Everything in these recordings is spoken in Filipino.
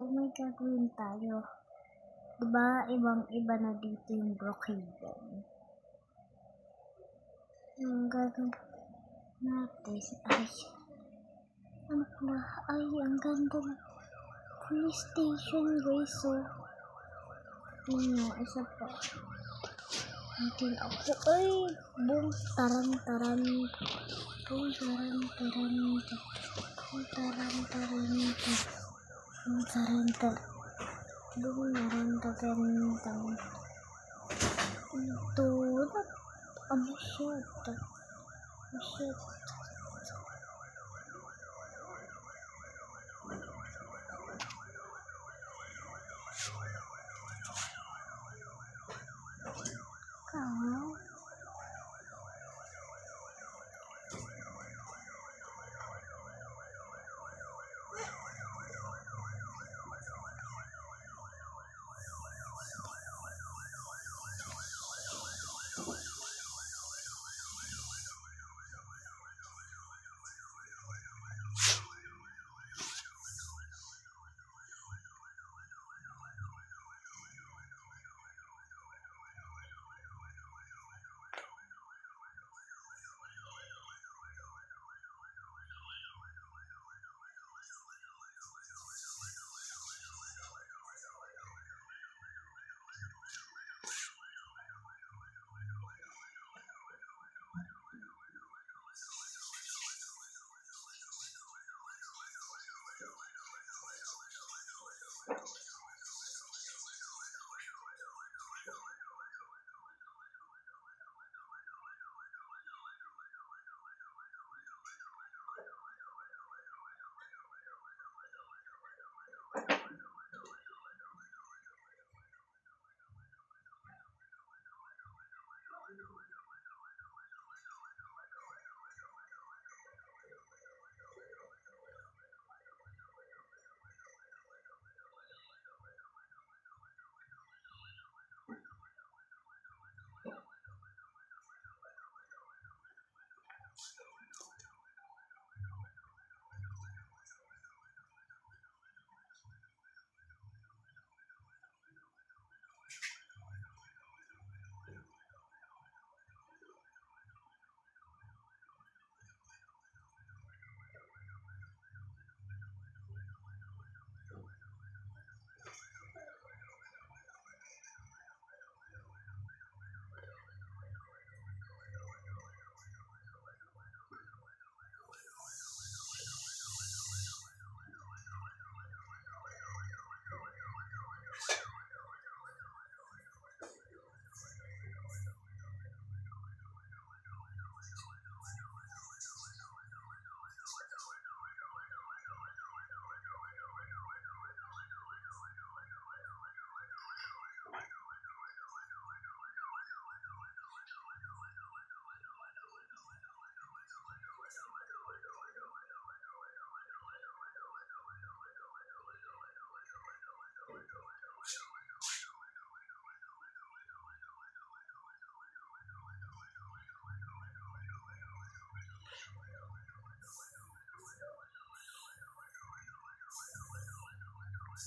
may gagawin tayo. Diba, ibang-iba na dito yung Brookhaven. Yung gagawin natin, ang ganda na police station, guys. So, yun nga, isa pa. Natin ako, boom, taran-taran. Boom, taran-taran. Boom, taran-taran. Boom, taran-taran. Boom, taran-taran. Ito, shit. Kau.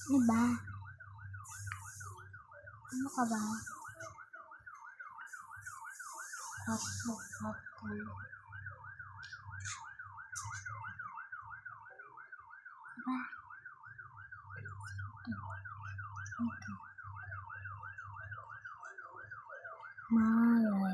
Diba? Ano ka ba? Hop. Diba? Malay.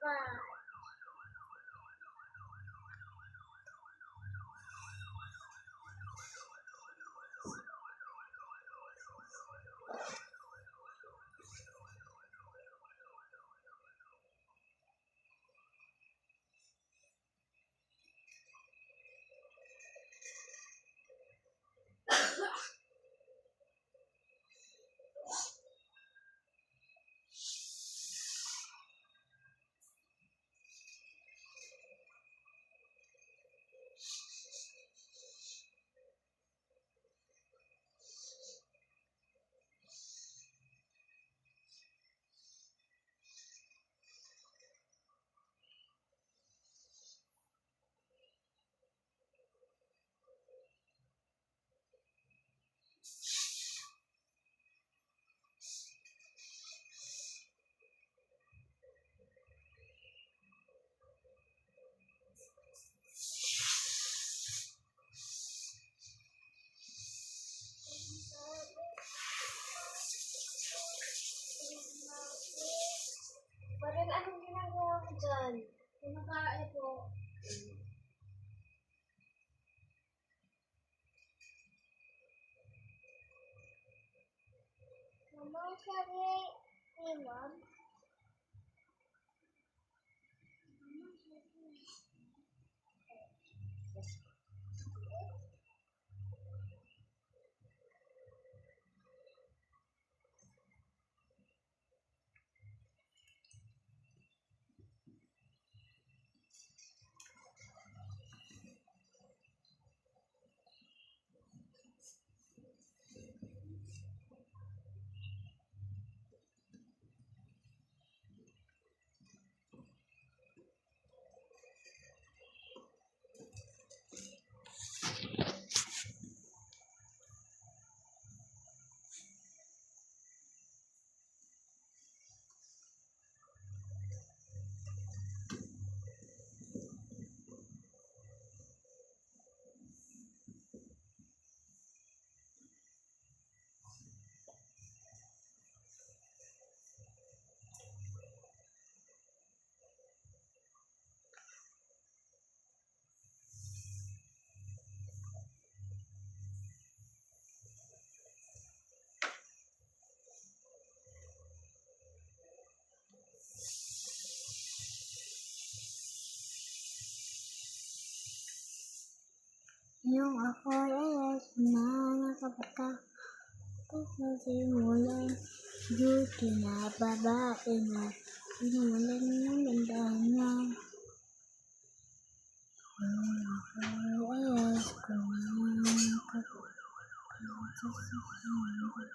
Parang anong ginagawa mo dyan? Kumakain po. Mama, sabi ni Mom. Yung ako ay mga kabata pagkasimulan duty na babae na sinulan ng bandahan niya. Yung ako ay mga kabata pagkasimulan.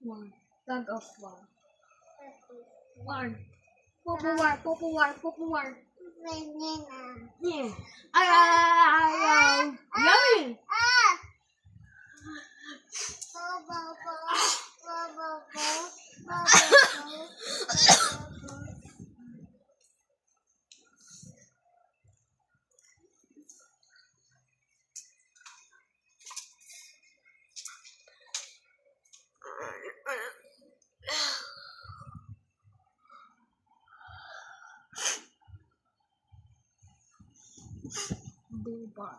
One. Tag of one. One. Popular, popular, popular. Yeah. Ay. Yummy. Dubai.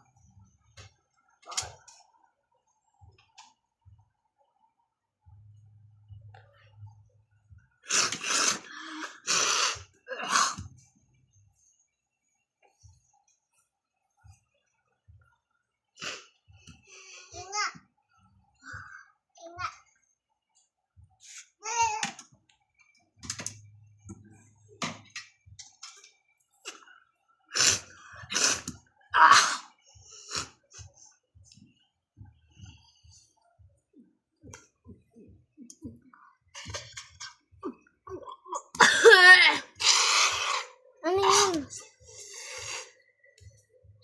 Ano yun?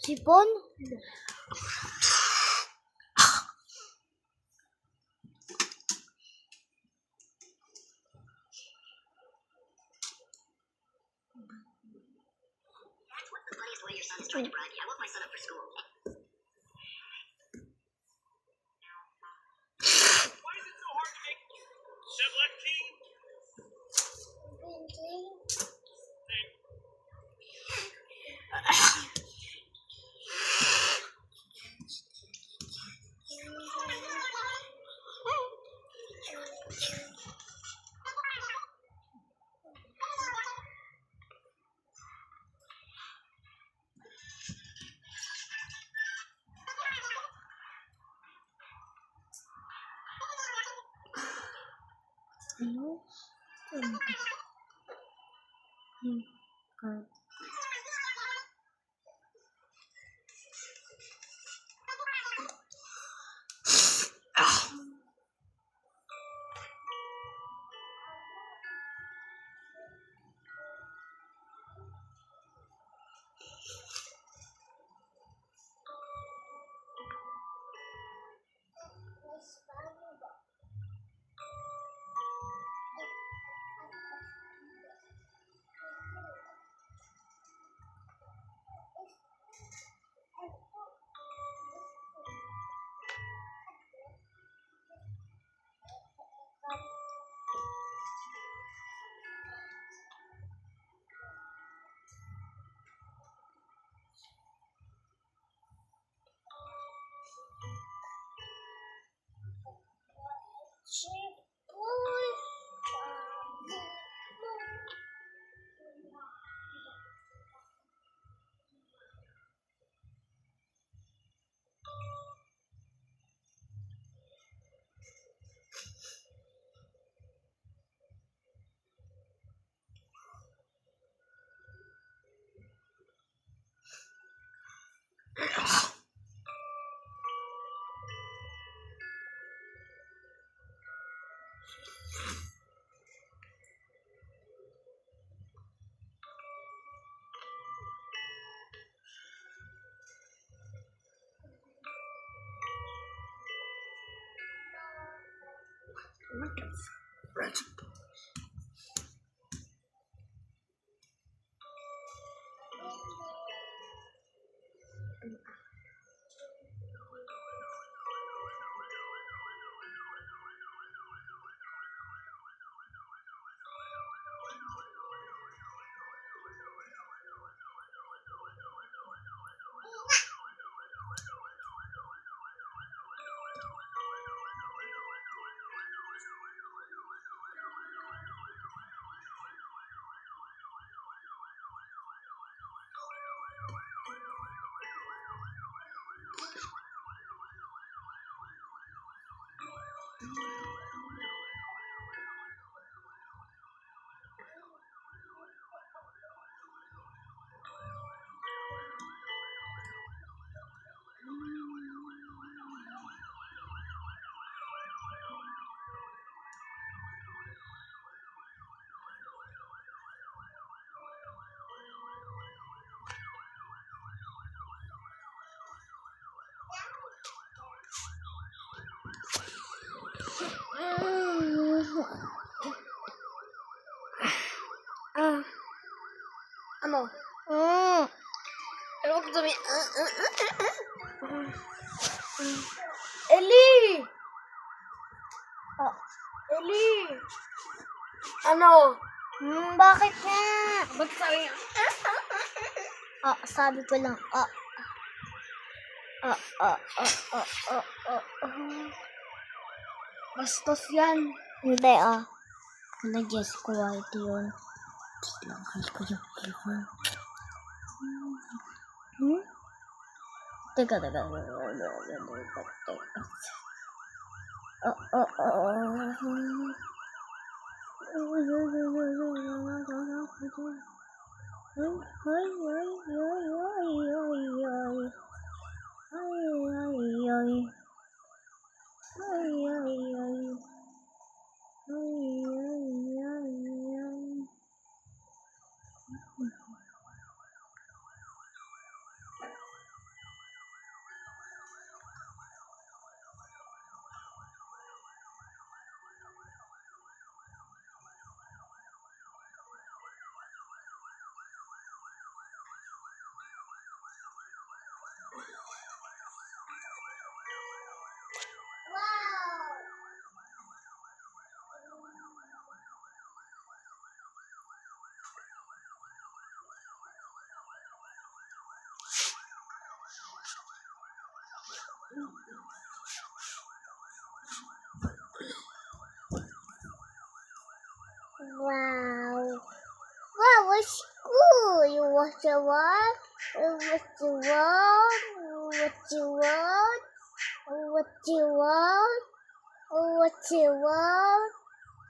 Sipon? What's the funniest way your son is trying to bribe you? I woke my son up for school. Why is it so hard to make Seblectine? Ano? Card. What the frick? Ano? Mm. Ano ko sabihin? Ellie! Oh. Ellie! Ano? Bakit nga? Ba't sabi nga? Sabi ko lang, Bastos yan. Hindi, Nag-guess ko ito yun. Lang, ko yun. Teka. Wow, it's cool. You want to what? What you want? What you want? What you want? What you want?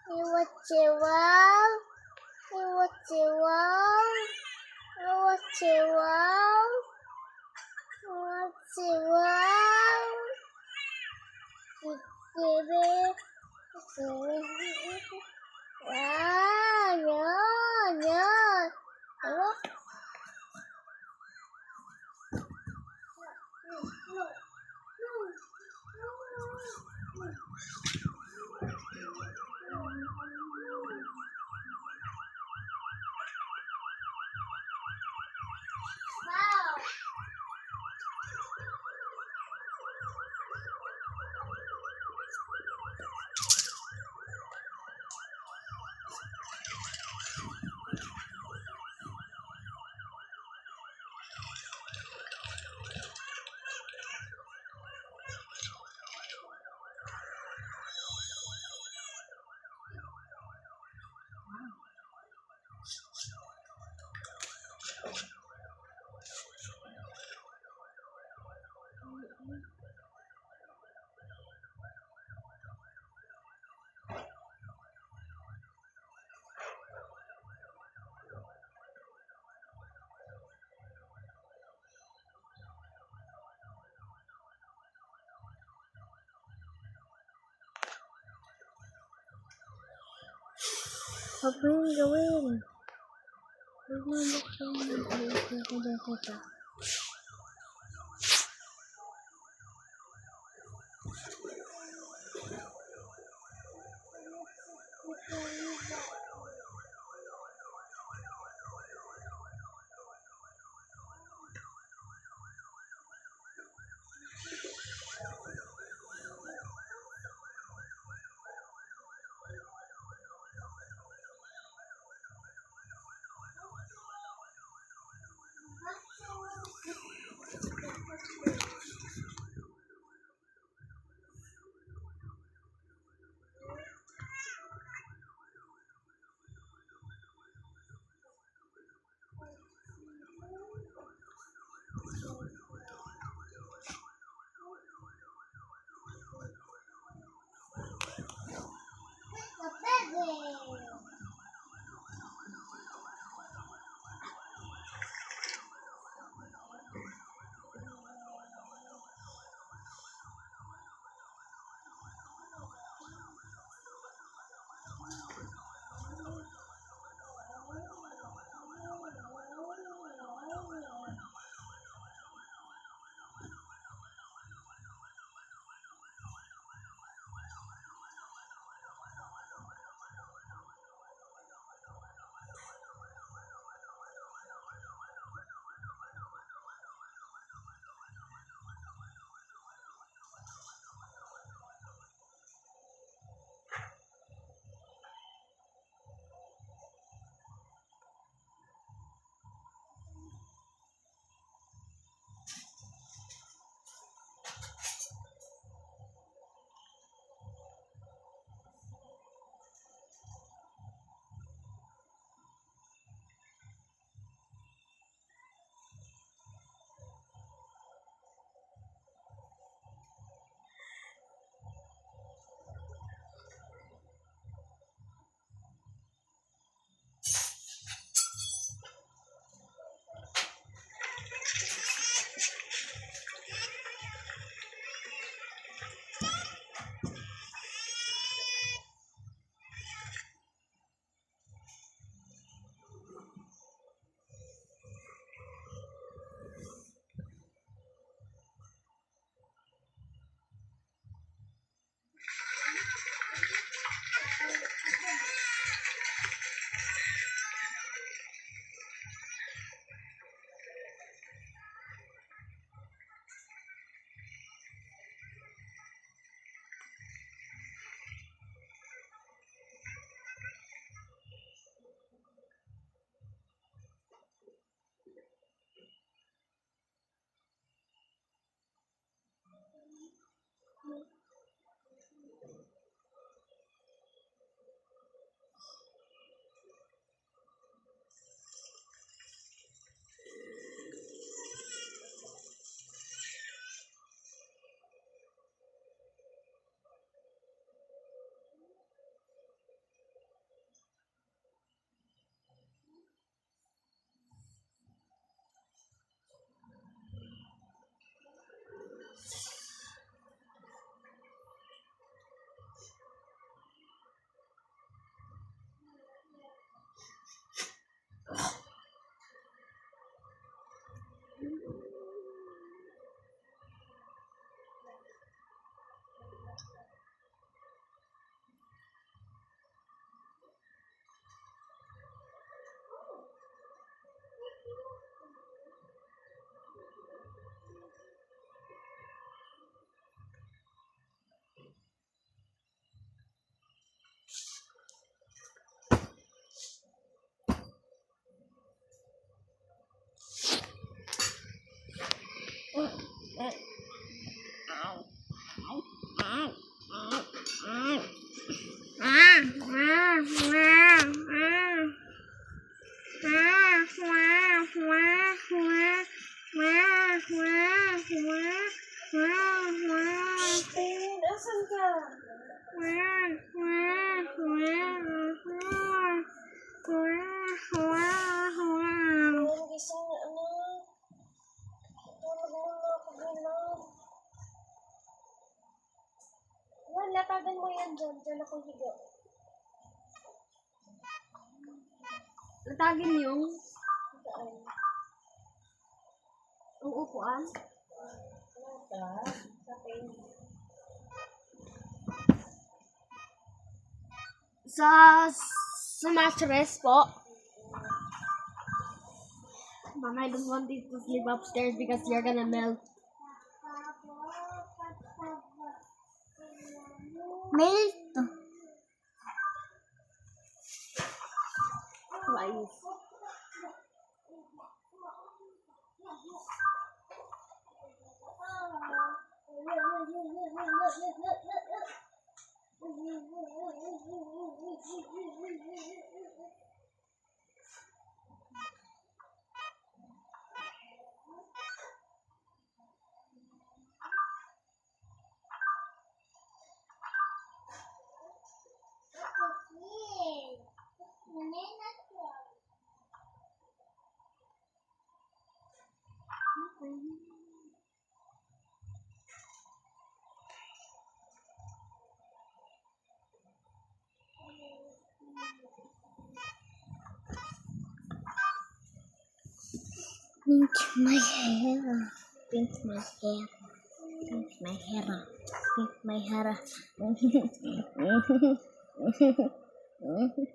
What you want? What you want? What you want? What you want? No. Huwag mo yung gawin. Huwag mo yung Hanapin mo yan dyan. Dyan ako higa. Natagin yung upuan. Sa mattress po. Mama, I don't want you to sleep upstairs because you're gonna melt. Melt. Twice. Pink my hair. Pink my hair. Pink my hair. Pink my hair. Pink, pink, pink, pink, pink.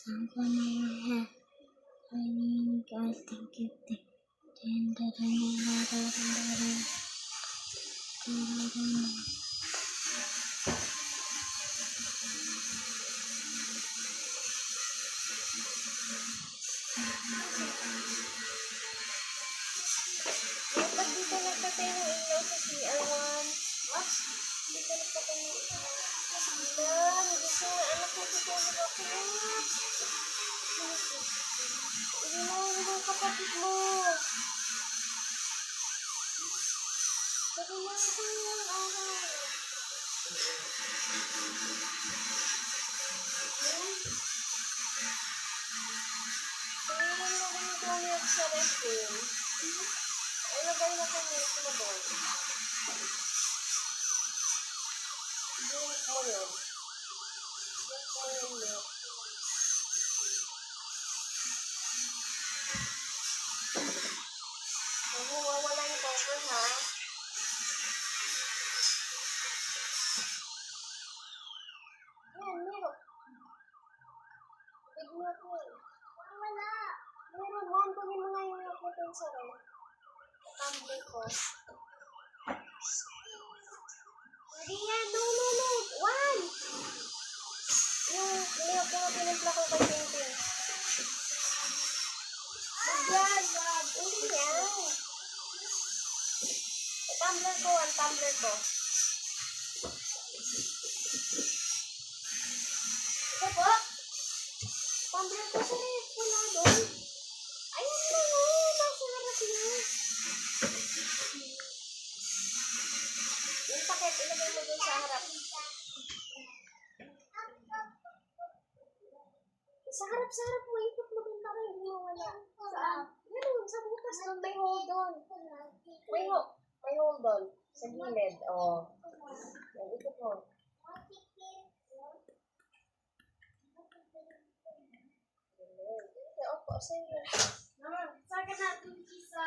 I'm gonna have I mean, I think it. Ba't dito nagpatay ng ilaw sa CR1? What? Dito nagpatay ng ilaw. Gusto nga anak ko tutulog ako. Hindi mo ang kapatid mo. Sabi mo ako yung araw. Tingnan mo kung tumiyag sa restroom. Ay, lagay na kung milk mo doon. Drink mo yun. Drink mo yung milk. Huwag mo wawala yung cover, ha? Yan, milk. Big milk mo. Wala. Meron mo. Kunin mo nga yung milk mo doon sa rin. Tumbler ko. Hindi yan. No. One! Yung milk na pinimpla ko kay Tintin. Mag-grab. Hindi yan. Tumbler ko. Ang tumbler ko. Ito po. Tumbler ko sa rin. Wala doon. Ayun na nga. Nasa harap niya. Yung paket, ilagay mo doon sa harap. Sa harap mo. Ikot mo doon para hindi mo wala. Saan? Ganun, sa butas doon. May hole doon. May hole doon. Sa gilid. O. Yan, ikot mo. Opo, sa'yo. Sa akin na tunchi sa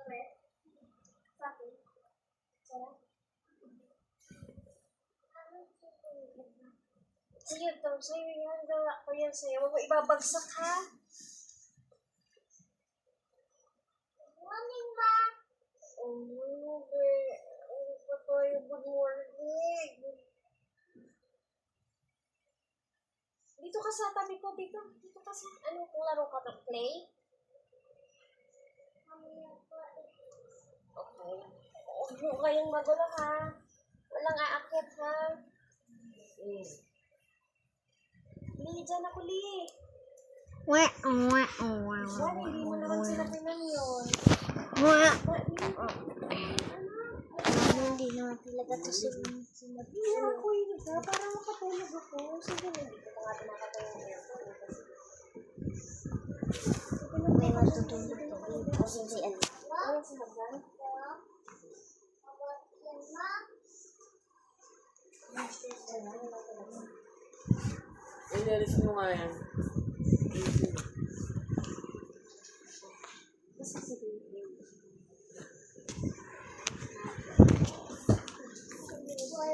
red. Sa akin. Sarap. Sige, ito. Sa'yo yan. Titiwala ko yan sa'yo. Huwag mo ibabagsak, ha? Morning, ma. Oh, ano pa tayo? Good morning. Dito ka sa tabi ko, dito. Dito ka sa, ano, kung laro ka ng play? Okay. Huwag mo kayong magulo, ha? Walang aakyat, ha? Li, dyan ako, Li. Wala, hindi mo naman sila pinanyon. Hindi naman talaga ito sila. Hindi ako hinig ka, para makatulog ako. Sige, hindi ko pa nga pinakatayo ng aircon. May matutulog ko. Kasi si Ate. Ano sa hagdan? Inalis mo nga yan.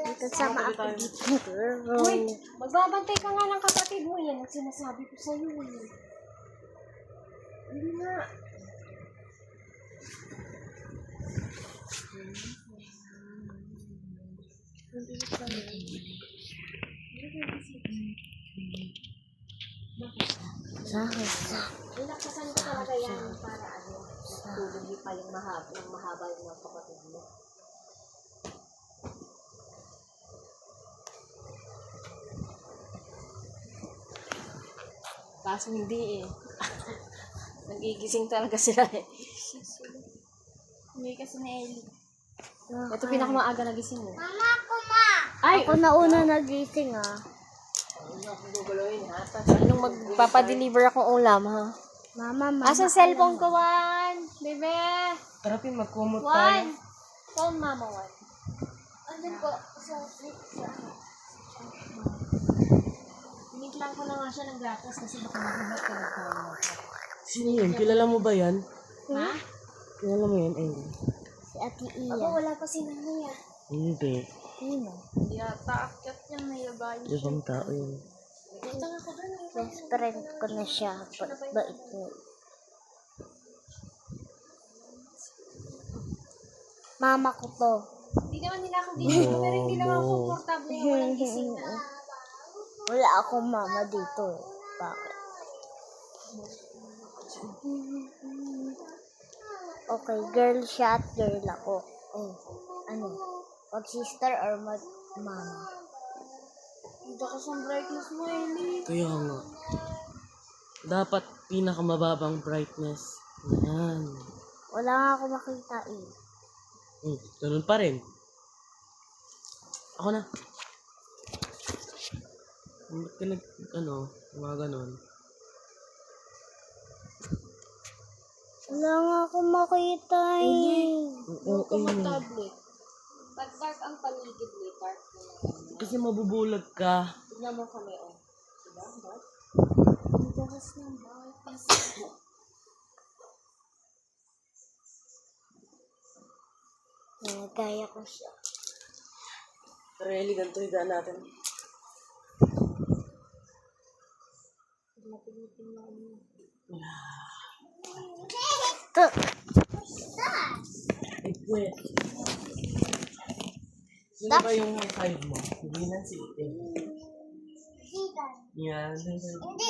Dito sama ako dito, girl. Uy, magbabantay ka nga ng kapatid mo. Yan ang sinasabi ko sa'yo. Hindi nga. Ilakasan ko talaga yan para ano, tulog pa yung mahaba yung mga kapatid mo. Kaso hindi eh. Nagigising talaga sila eh. Hindi kasi na Ellie. Ito pinakamaaga nagising eh. Mama ko, ma. Ay! Ako na una nagising, ah. Ano akong guguloyin ha? Anong magpapadeliver akong ulam ha? Mama. Asa cellphone ko, Juan? Bebe! Tarapin, magkumot tayo. Juan! Phone mama, Juan. Andun po. Tinitlang ko na nga siya ng gatas kasi baka magulat ka na tayo. Sino yun? Kilala mo ba yan? Ha? Kilala mo yan? Ay, Si Ate Iya. Ako wala pa si nanay ah. hindi. Sino? Hindi ata akyat yan, may labay. Ibang tao yun. Punta nga ko doon eh. Best friend ko na siya. Bait mo. Mama ko to. Hindi naman nila ako dito, pero hindi lang ako komportable yung walang gising na. Wala akong mama dito. Bakit? Okay, girl siya at girl ako. Oh, ano? Mag-sister or mag-mama? Dito ka sa brightness mo, Ellie. Kaya nga. Dapat pinakamababang brightness. Yan. Wala nga ako makita eh. Ganun pa rin. Ako na. Ba't ka mga ganun? Wala nga ako makita eh. Oo, Tablet. Pag dark ang paligid mo, dark mo. kasi mabubulag ka. Tignan mo kami, oh. Diba? Dark? Bukas na bukas. Nagaya ko siya. Really, ganito yung daan natin. Ito. Wait. Sino ba yung five mo? Hindi na si Ite. Yan. Hindi.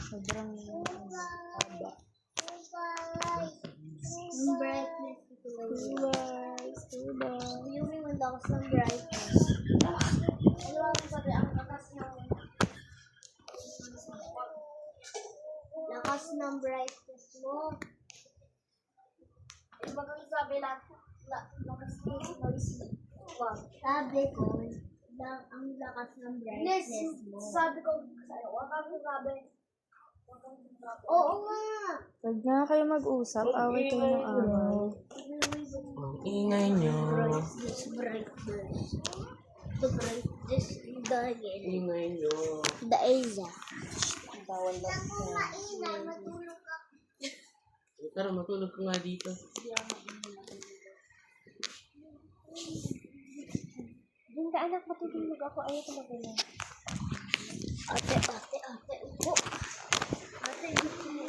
Sobrang haba. Yung brightness ito. Yung ang lakas ng brightness. Ano ang sabi ang lakas ng brightness mo? Ano ba kang sabi lakas ng noise mo? Sabi ko, ang lakas ng brightness mo. Sabi ko sa'yo, wag kang sabi. Oo nga. Huwag na kayo mag-usap. Away kayo ng away. Ang ingay nyo. The brightness dahil. Ingay nyo. Dahil. Bawal lang. Tara, matulog ka nga dito. Doon ka anak, matutulog ako. Ayaw ko magaling. Ate. Upo. Ate, gusto mo.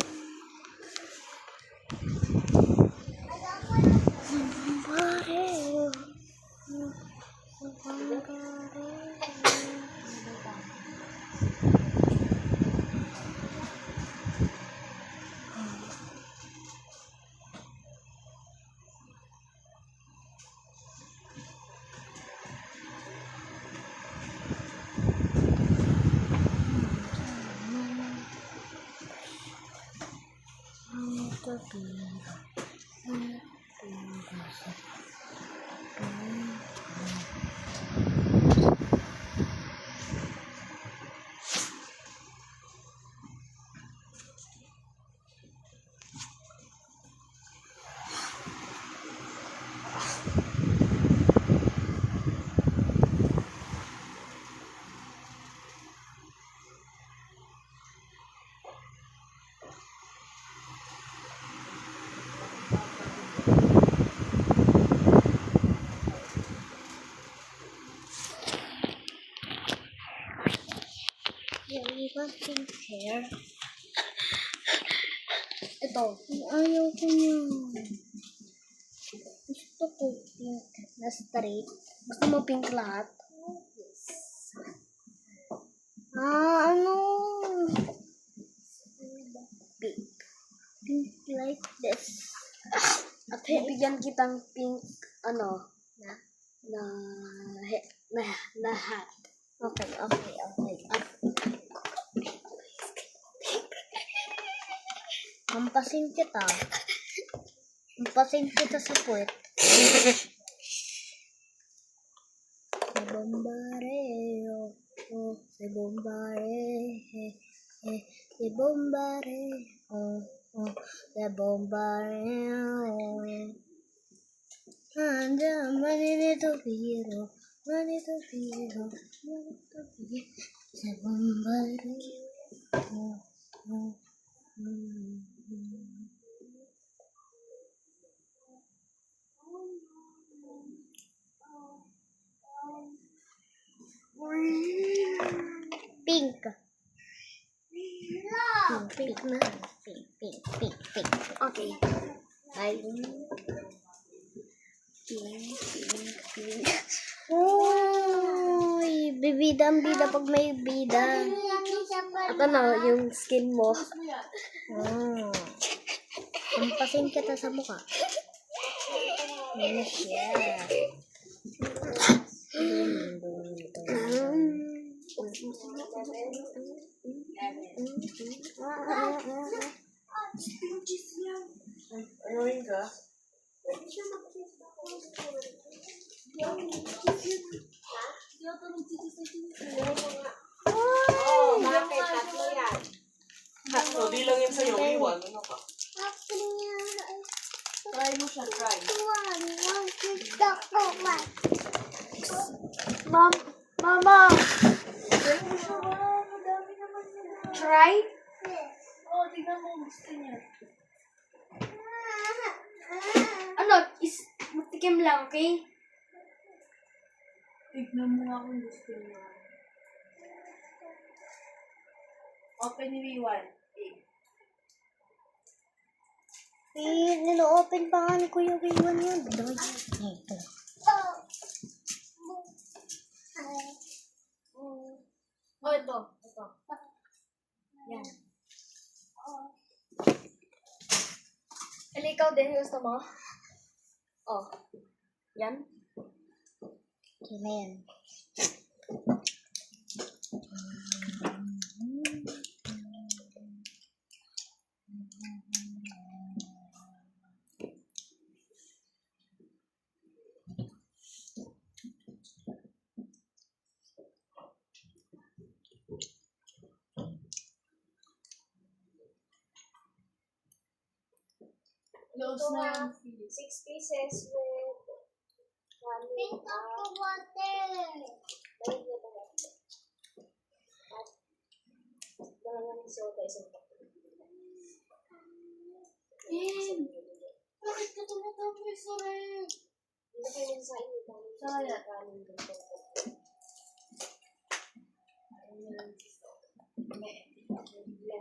Pink hair. Ito. Ayaw ko niya. Gusto ko pink na straight. Gusto mo pink lahat? Yes. Ano? Pink. Pink like this. At bigyan kitang pink, na hat. Okay. Hampasin kita sa puwet. Se bombare, se bombare. Anda, manito piro. Se bombare. Pink. Pink na. Pink. Okay. Ay. Pink. Uy, bibida pag may bida. At yung skin mo. Hampasin kita sa mukha. Yes, yeah. Annoying ka? Bakit? Tatlo yan. So, di lang yun sa'yo. Iwan. Ano ka? Try mo siya, try. Mama! Try? Oo, tignan mo gusto niya. Matikim lang, okay? Tignan mo nga kung gusto niya. Open ni Wiwan. Nilo-open pa nga ni Kuya Wiwan yun. Ito. Ito. Yan. Ikaw din gusto mo? Yan. Okay na yan. Close na yung 6 pieces with Pink ako water. Bakit ka tumatapoy sa rep? Hindi kayo sa inyo. Saya.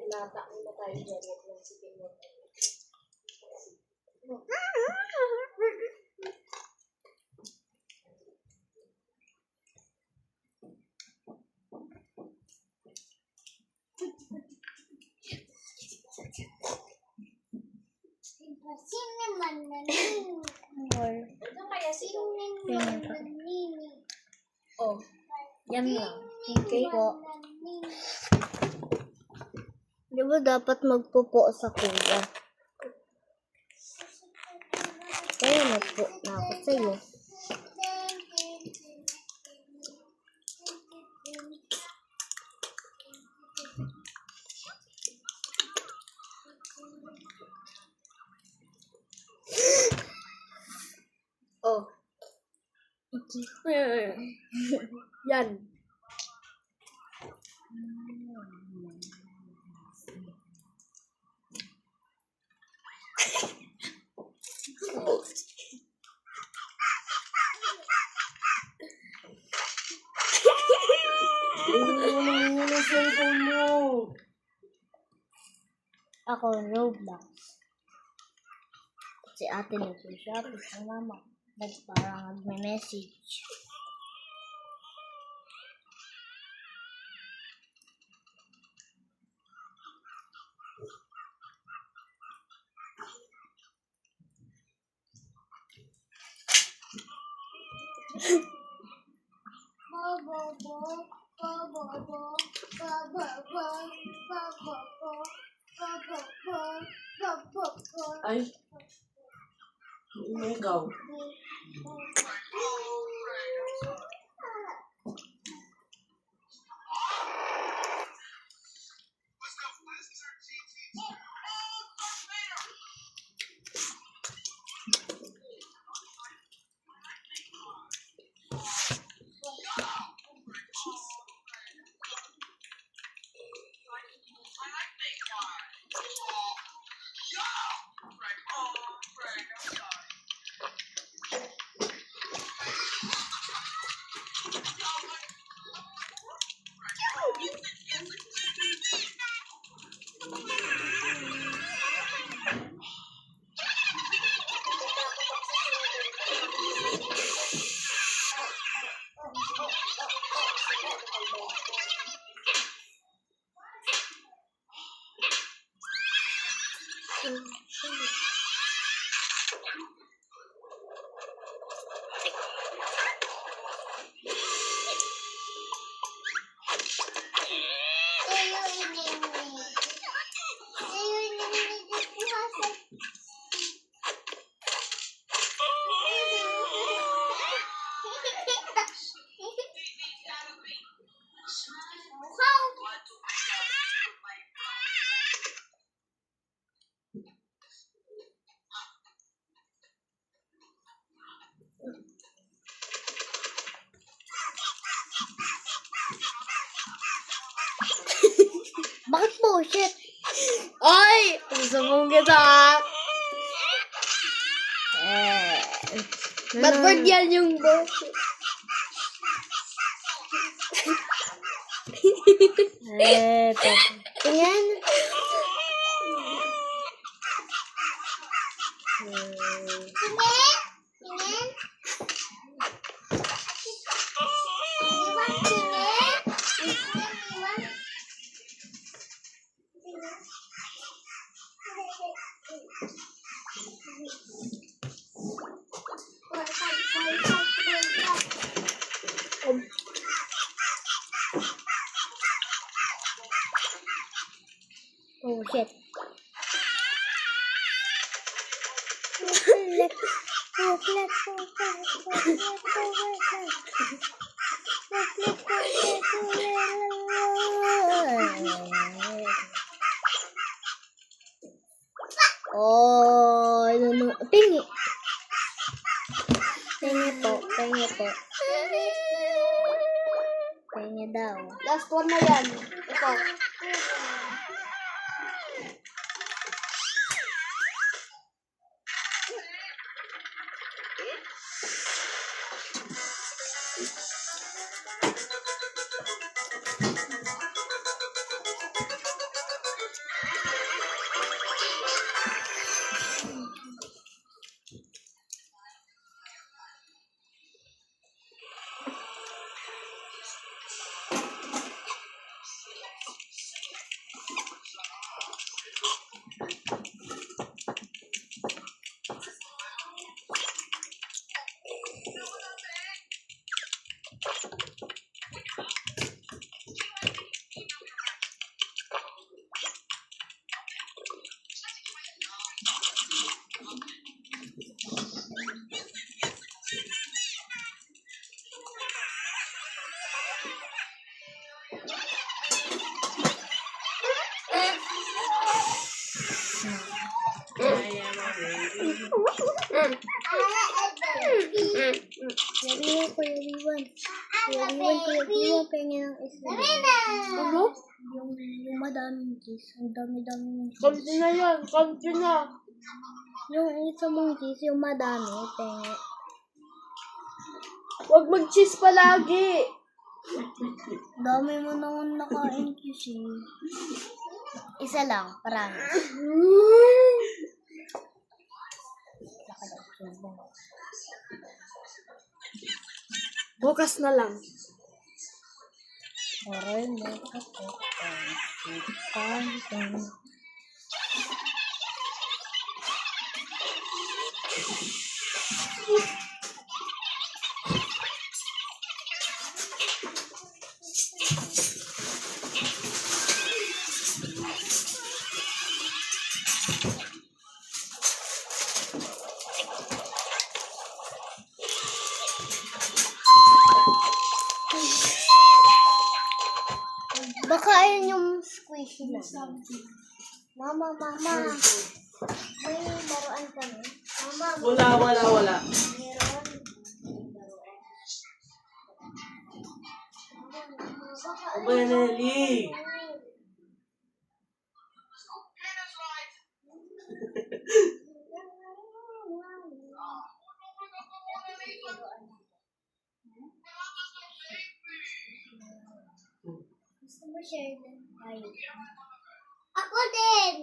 Nata mo na tayo dyan. Huwag lang sige mo. Sino man na nini? Ano kaya sino? Oh, yan lang. Okay po. Di ba dapat magpupo sa kuya? Kaya nagpo na ako sa'yo. Oh. Yan. Ano yung cellphone mo? Ako, Roblox. Si ate nag-shop, si mama. Parang nagme-message. Ay. Ano ikaw? Bakit bullshit? Ay! Gusto kita. Ba't ba yan yung bullshit? Tingnan. Oh shit. Oh, tingi. Tingi po. Tingi daw. Last one na yan. Ito. Kuya Riwan. Pengen ng isla. Ano? Yung madaming cheese. Ang dami-dami ng cheese. Kampi na yan. Kampi na. Yung isa mong cheese, yung madami, pengen. Huwag mag-cheese palagi. Dami mo naman nakain cheese. Isa lang, promise. Bukas na lang. Aray mo ako. Baka ayun yung squishy na. Mama. May laruan kami. Mama, Wala. meron. Aba, Nelly. Gusto mo share din tayo? Ako din!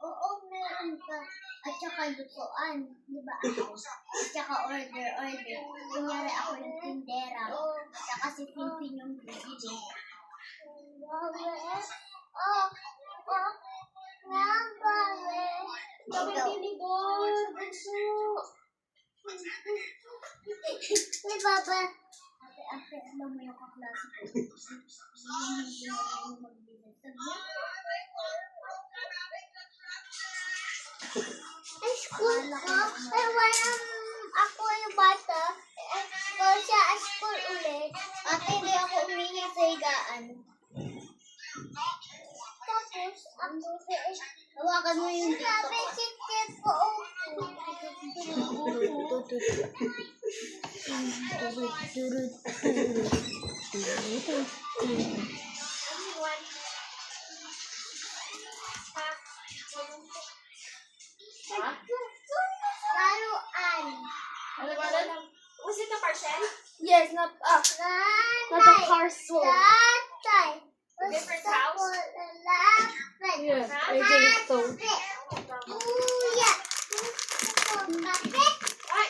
Oo, meron ka. At saka lutuan. Di ba ako? At saka order. Kunyari ako yung tindera. At saka si Pimpin yung bibili. Sabi tinidor. Bunso. May baba. Ate, alam mo yung kaklase ko. Hindi na tayo magbili. Ay, school ko. Pero walang ako yung bata. Kung siya school ulit. Ate, hindi ako umihi sa higaan. Tapos, ako hawakan mo yung dito ko. Sabi, sikit ko Laruan. Ano ba lang? Was it a parcel? Yes, not a parcel. Tatay. Different house? Yes, I think so. Kuya. Kape. Ay!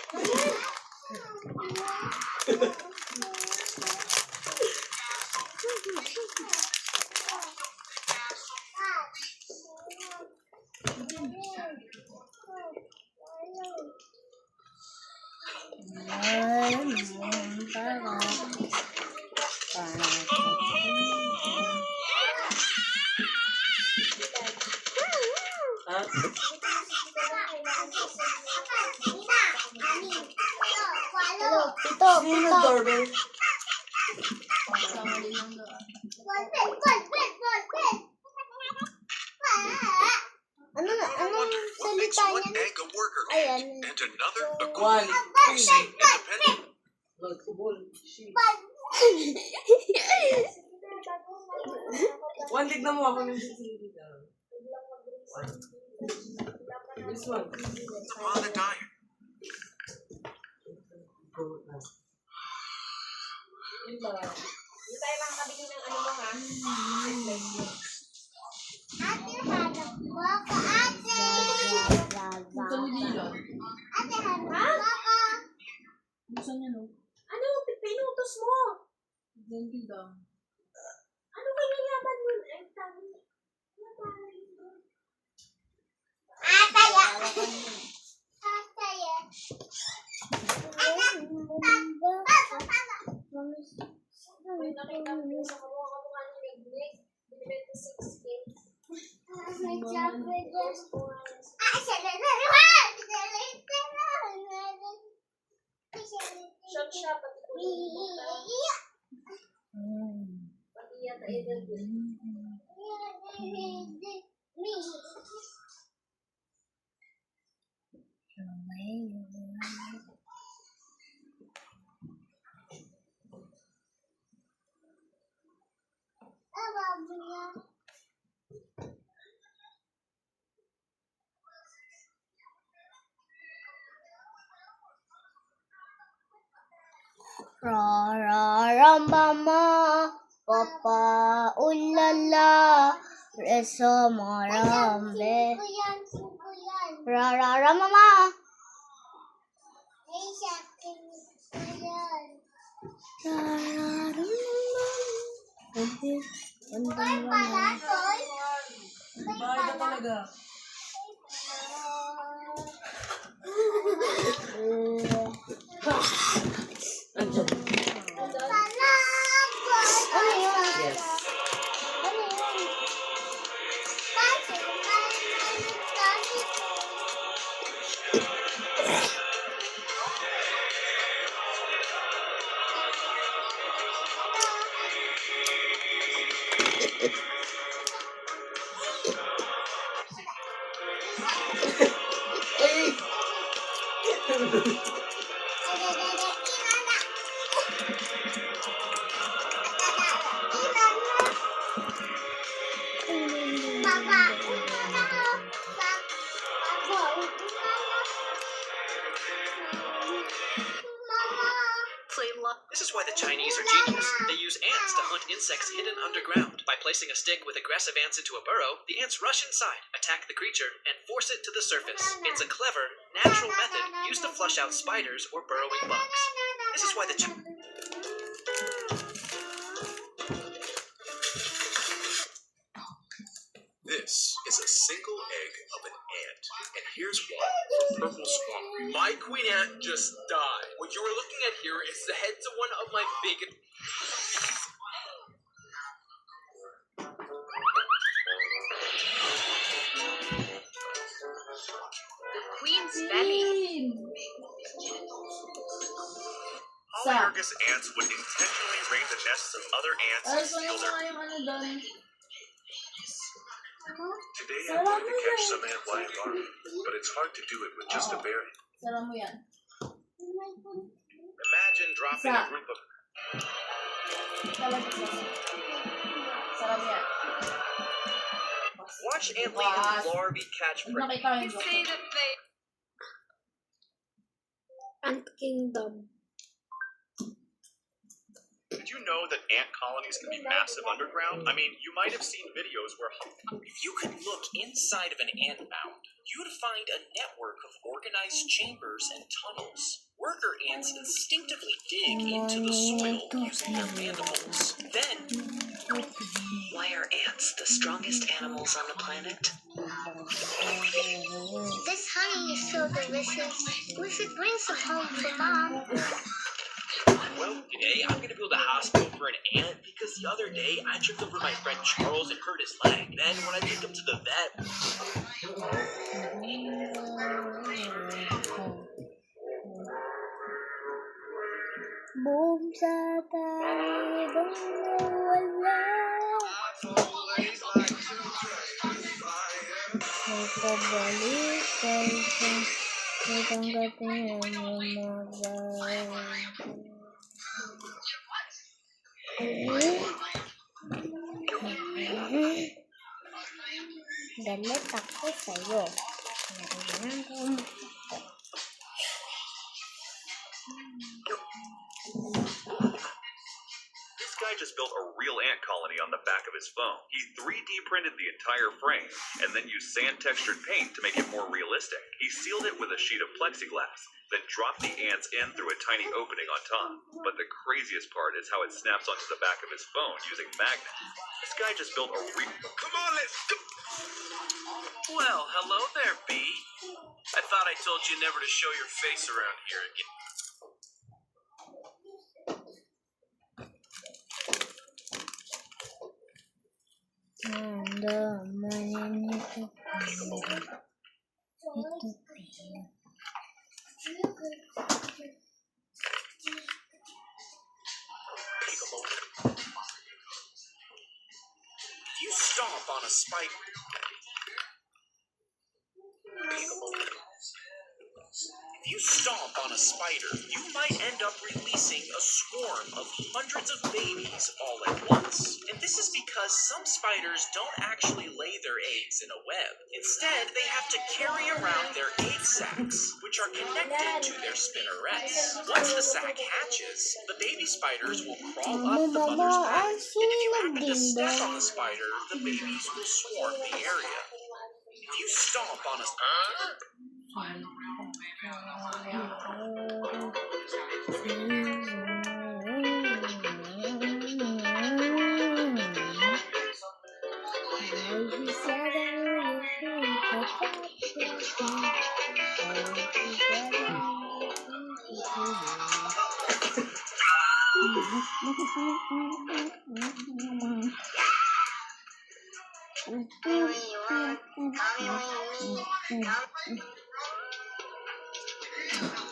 Ha? Ito. Sino yung doorbell? Anong Makes salita one niya? egg a worker Ayan. ant and another a good Wally. independent. Basketball. Shit. One, tignan mo ako ng sisili na. This one. On the diet. Yun lang. Hindi tayo makakabili ng ano mo ha? Ate, hanap mo ako, ate. Buksan mo dito. Ate, hanap mo ako. Buksan niya, no? Ano? Pinutos mo? Diyan dito. Ano kaya yaman nun? Ay, tama. Ataya. May nakita ko yung sa kamukha ni Negnek. Binibenta 6K. May chocolate dyan. Siya na naman! Shop siya, pati po yung pati yata i-build. Rararambama, papa, ulala, reso marambe. Rararambama. Bahay ka talaga. Andiyan. Ano yun? Yes. Ano yun? Ay! This is why the Chinese are genius. They use ants to hunt insects hidden underground. By placing a stick with aggressive ants into a burrow, the ants rush inside, attack the creature, and force it to the surface. It's a clever, natural method used to flush out spiders or burrowing bugs. This is why the This is a single egg of an ant. And here's one for purple swamp. My queen ant just died. What you are looking at here is the heads of one of my big. Queen's belly. Polyergus ants would intentionally raid the nests of other ants Ay, and so steal yung their. mga yung ano doon. Today I wanted to catch some ant lion larvae, but it's hard to do it with just a berry. Sara mo yan. Imagine dropping a group of. Talaga sa. Sara mo yan. Watch ant lion larvae catch Huwag prey. nakita yung You say that they Ant Kingdom. Did you know that ant colonies can be massive underground? I mean, you might have seen videos where. If you could look inside of an ant mound, you'd find a network of organized chambers and tunnels. Worker ants instinctively dig into the soil using their mandibles. Then, Why are ants the strongest animals on the planet? This honey is so delicious. We should bring some home for Mom. well, today I'm gonna build a hospital for an ant because the other day I tripped over my friend Charles and hurt his leg. Then when I took him to the vet, Boom sa talibong nawala. May pabalik tayo sa katanggating ang lumabay. Galit ako sa'yo. This guy just built a real ant colony on the back of his phone. He 3D printed the entire frame and then used sand textured paint to make it more realistic. He sealed it with a sheet of plexiglass, then dropped the ants in through a tiny opening on top. But the craziest part is how it snaps onto the back of his phone using magnets. This guy just built a real. Come on, let's go! Well, hello there, bee. I thought I told you never to show your face around here again. If you stomp on a spider. If you stomp on a spider, you might end up releasing a swarm of hundreds of babies all at once. And this is because some spiders don't actually lay their eggs in a web. Instead, they have to carry around their egg sacs, which are connected to their spinnerets. Once the sac hatches, the baby spiders will crawl up the mother's back. And if you happen to step on the spider, the babies will swarm the area. If you stomp on a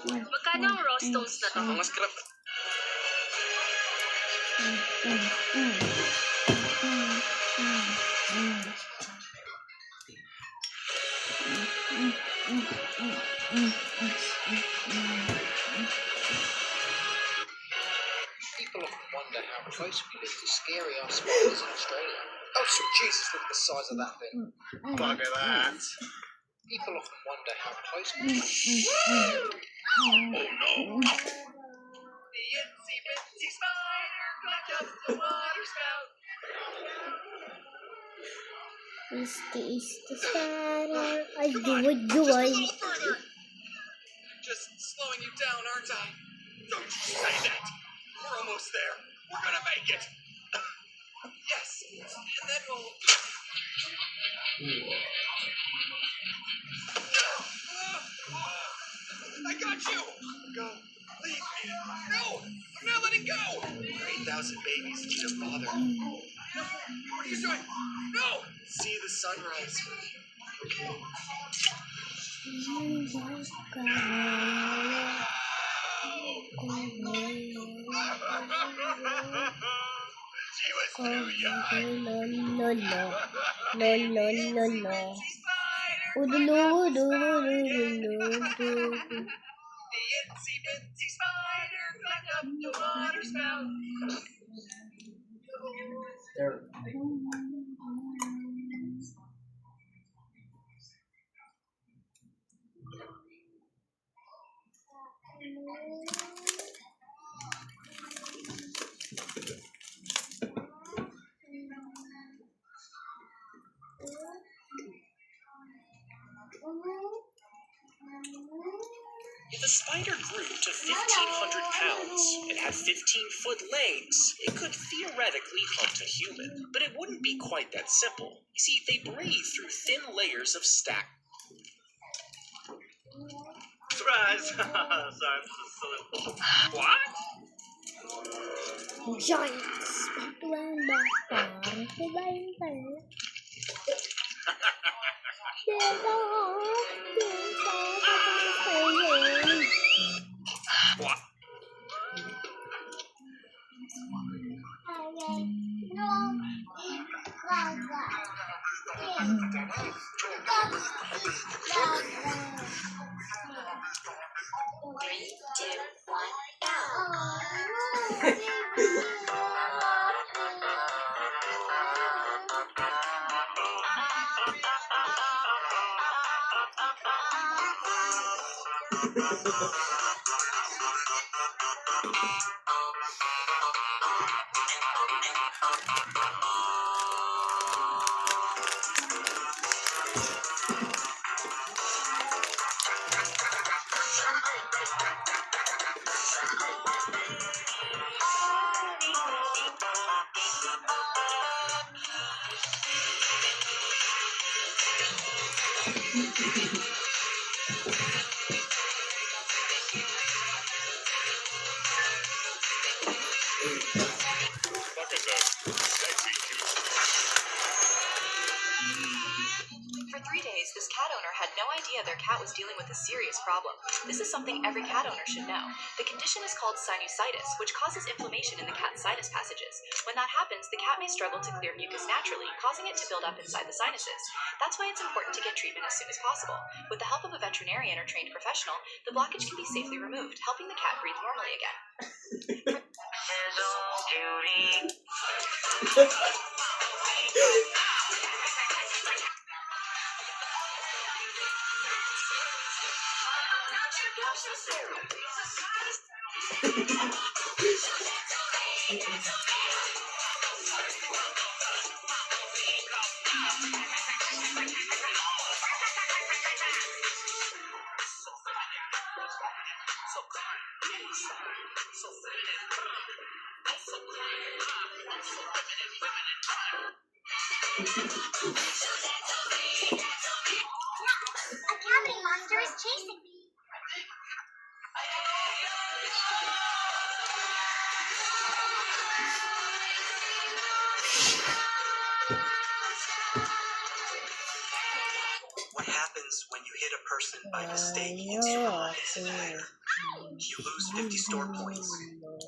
Magkano ang raw stones na to? mga scrap. People often wonder how close we live to scary ass spiders in Australia. Oh, sweet Jesus, look at the size of that thing. Look at that. People often wonder how close we live. Oh no. The itsy bitsy spider climbed up the water spout. Is the spider? I do it, Just a little further. Just slowing you down, aren't I? Don't you say that. We're almost there. We're gonna make it. Yes. And then we'll. I got you. Go. Leave me. No. I'm not letting go. 8,000 babies need a father. No. What are you doing? No. See the sunrise. She was too young. The itsy bitsy spider climbed up the water spout. If a spider grew to 1,500 pounds and had 15-foot legs, it could theoretically hunt a human. But it wouldn't be quite that simple. You see, they breathe through thin layers of stack. Surprise! Sorry, I'm just silly. What? Giant spider. What? 3 days, this cat owner had no idea their cat was dealing with a serious problem. This is something every cat owner should know. The condition is called sinusitis, which causes inflammation in the cat's sinus passages. When that happens, the cat may struggle to clear mucus naturally, causing it to build up inside the sinuses. That's why it's important to get treatment as soon as possible. With the help of a veterinarian or trained professional, the blockage can be safely removed, helping the cat breathe normally again. A cavity monster is chasing me. What happens when you hit a person by mistake into your eyes and head? You lose 50 store points,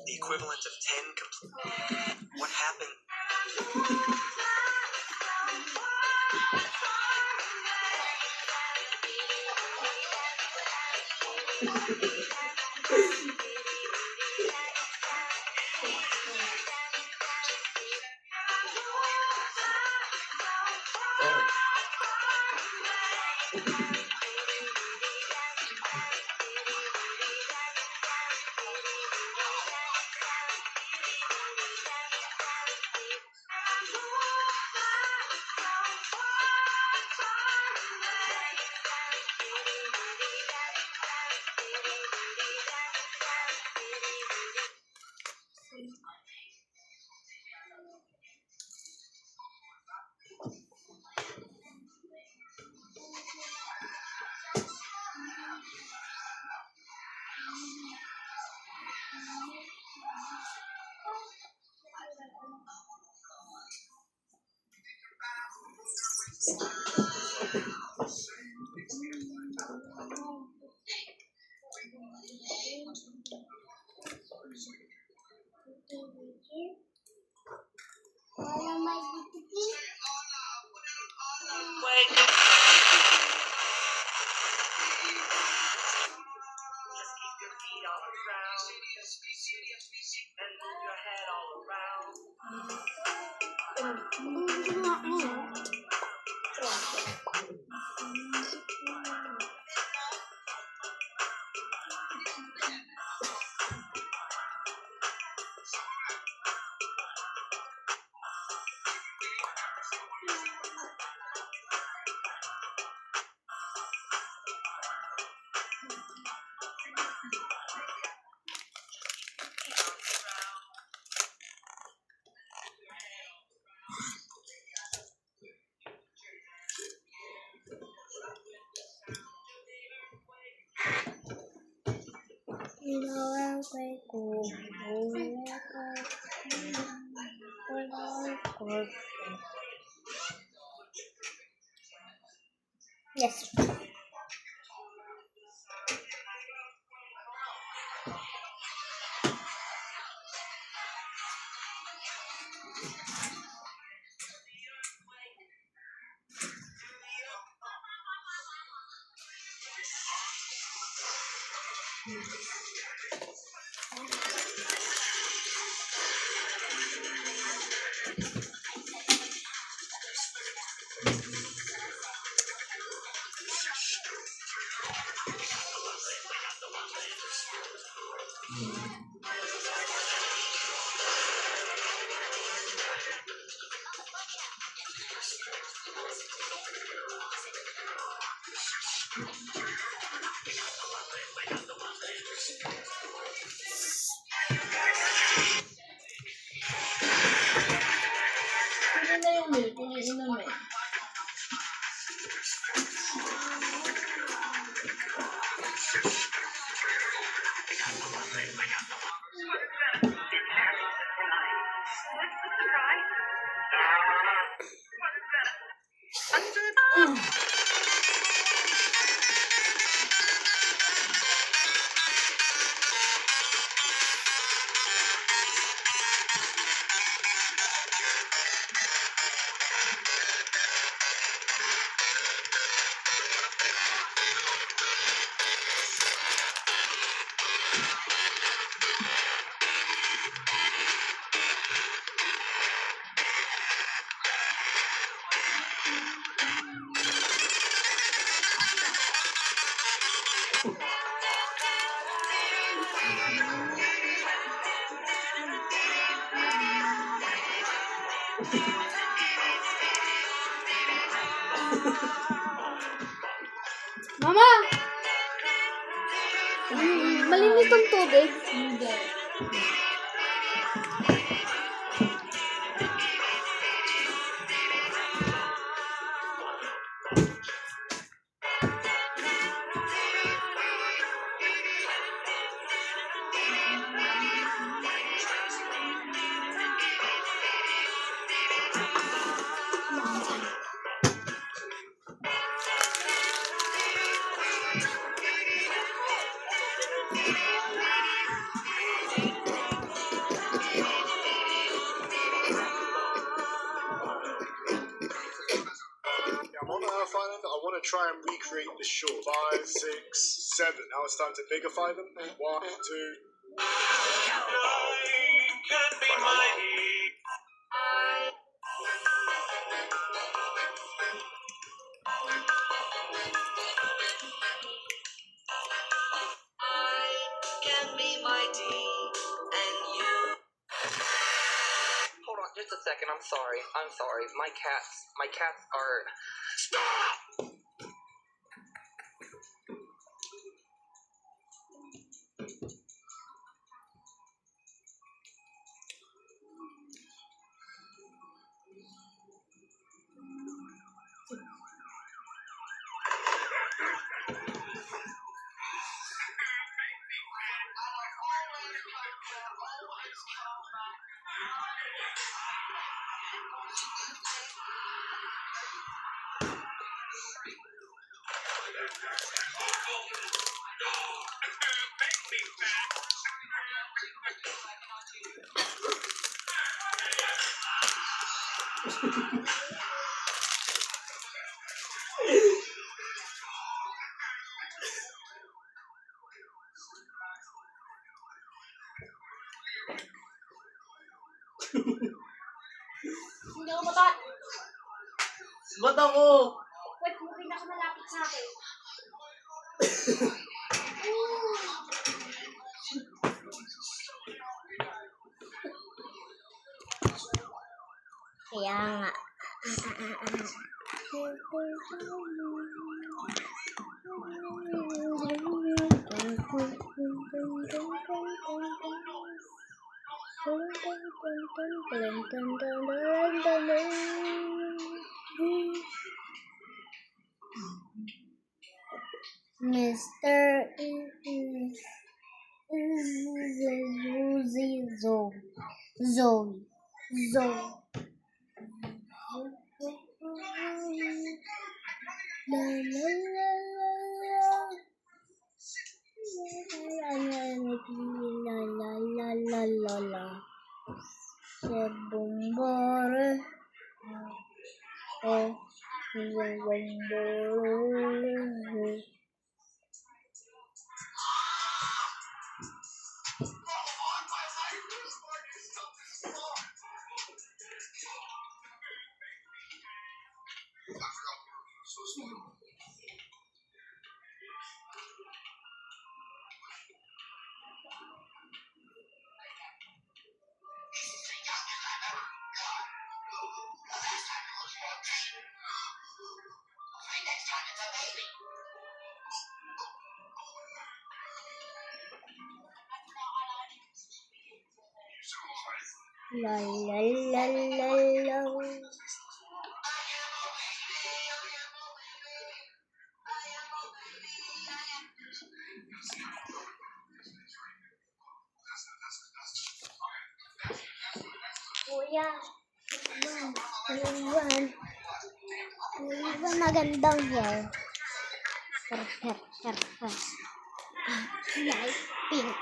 the equivalent of 10 complete. What happened? Yes. Pwede na yung milk, kung iinom eh. Mama! Malinis tong tubig. Hindi. I'm on Earth Island. I want to try and recreate the shore. 5, 6, 7. Now it's time to bigify them. 1, 2. Can be mighty. Can be mighty, and you. Hold on, just a second. I'm sorry. My cats are. Stop! Hindi ako matat. Ba't ako? Wait, mo pinakamalapit sa akin. Kaya nga. Mr. Zoe. La la la la la. Se bombare. Oh, bombare. La la la la la. Kuya, Iwan magandang hair. Hair. Light pink.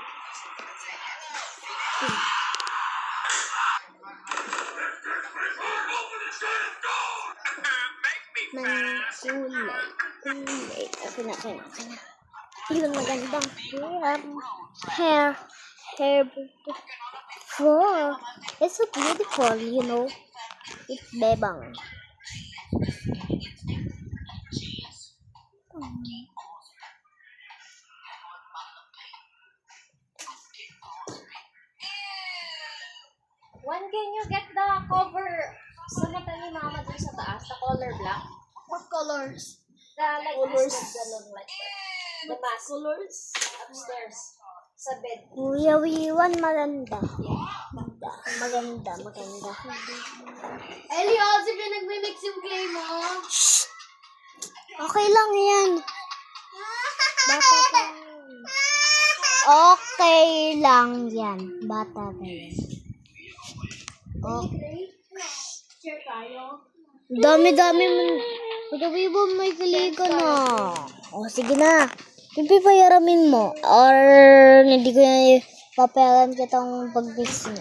Kulay. Ako na. Iwan magandang hair. Wow, it's so beautiful, you know. It's bebang. When can you get the cover sa mata ni Mama dun sa taas, the color black? What colors? Like Colors. ganun, like the mask. Colors. Upstairs. Sa bed. Kuya Wiwan, maganda. Maganda. Elio, sige nagme-mix yung clay mo. Okay lang yan. Bata pa yan. Okay lang yan. Bata pa yan. Okay. Share tayo. Dami-dami mo. Kuya Wiwan, may kili ka na. O, sige na. Pipipayaramin mo. Or, hindi ko na papayaran kitang pag-mix mo.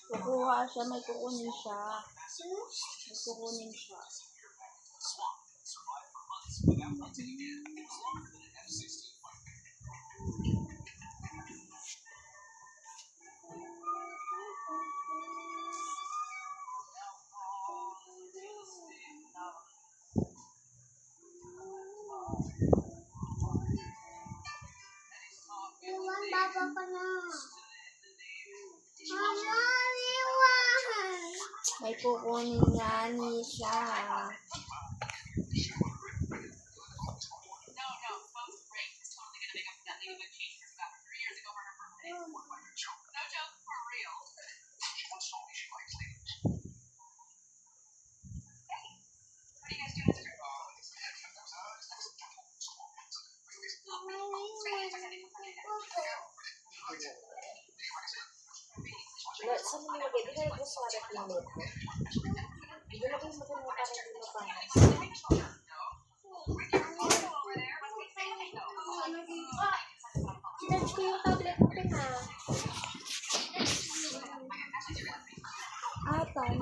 Kukuha siya, may kukunin siya. May kukunin siya. May kukunin nga ni siya. Sa mga lagay, di kayo gusto ka rin yung loto. Hindi na kayo magkakita rin yung panas. Sinarge ko yung tablet mo rin ha. Atan.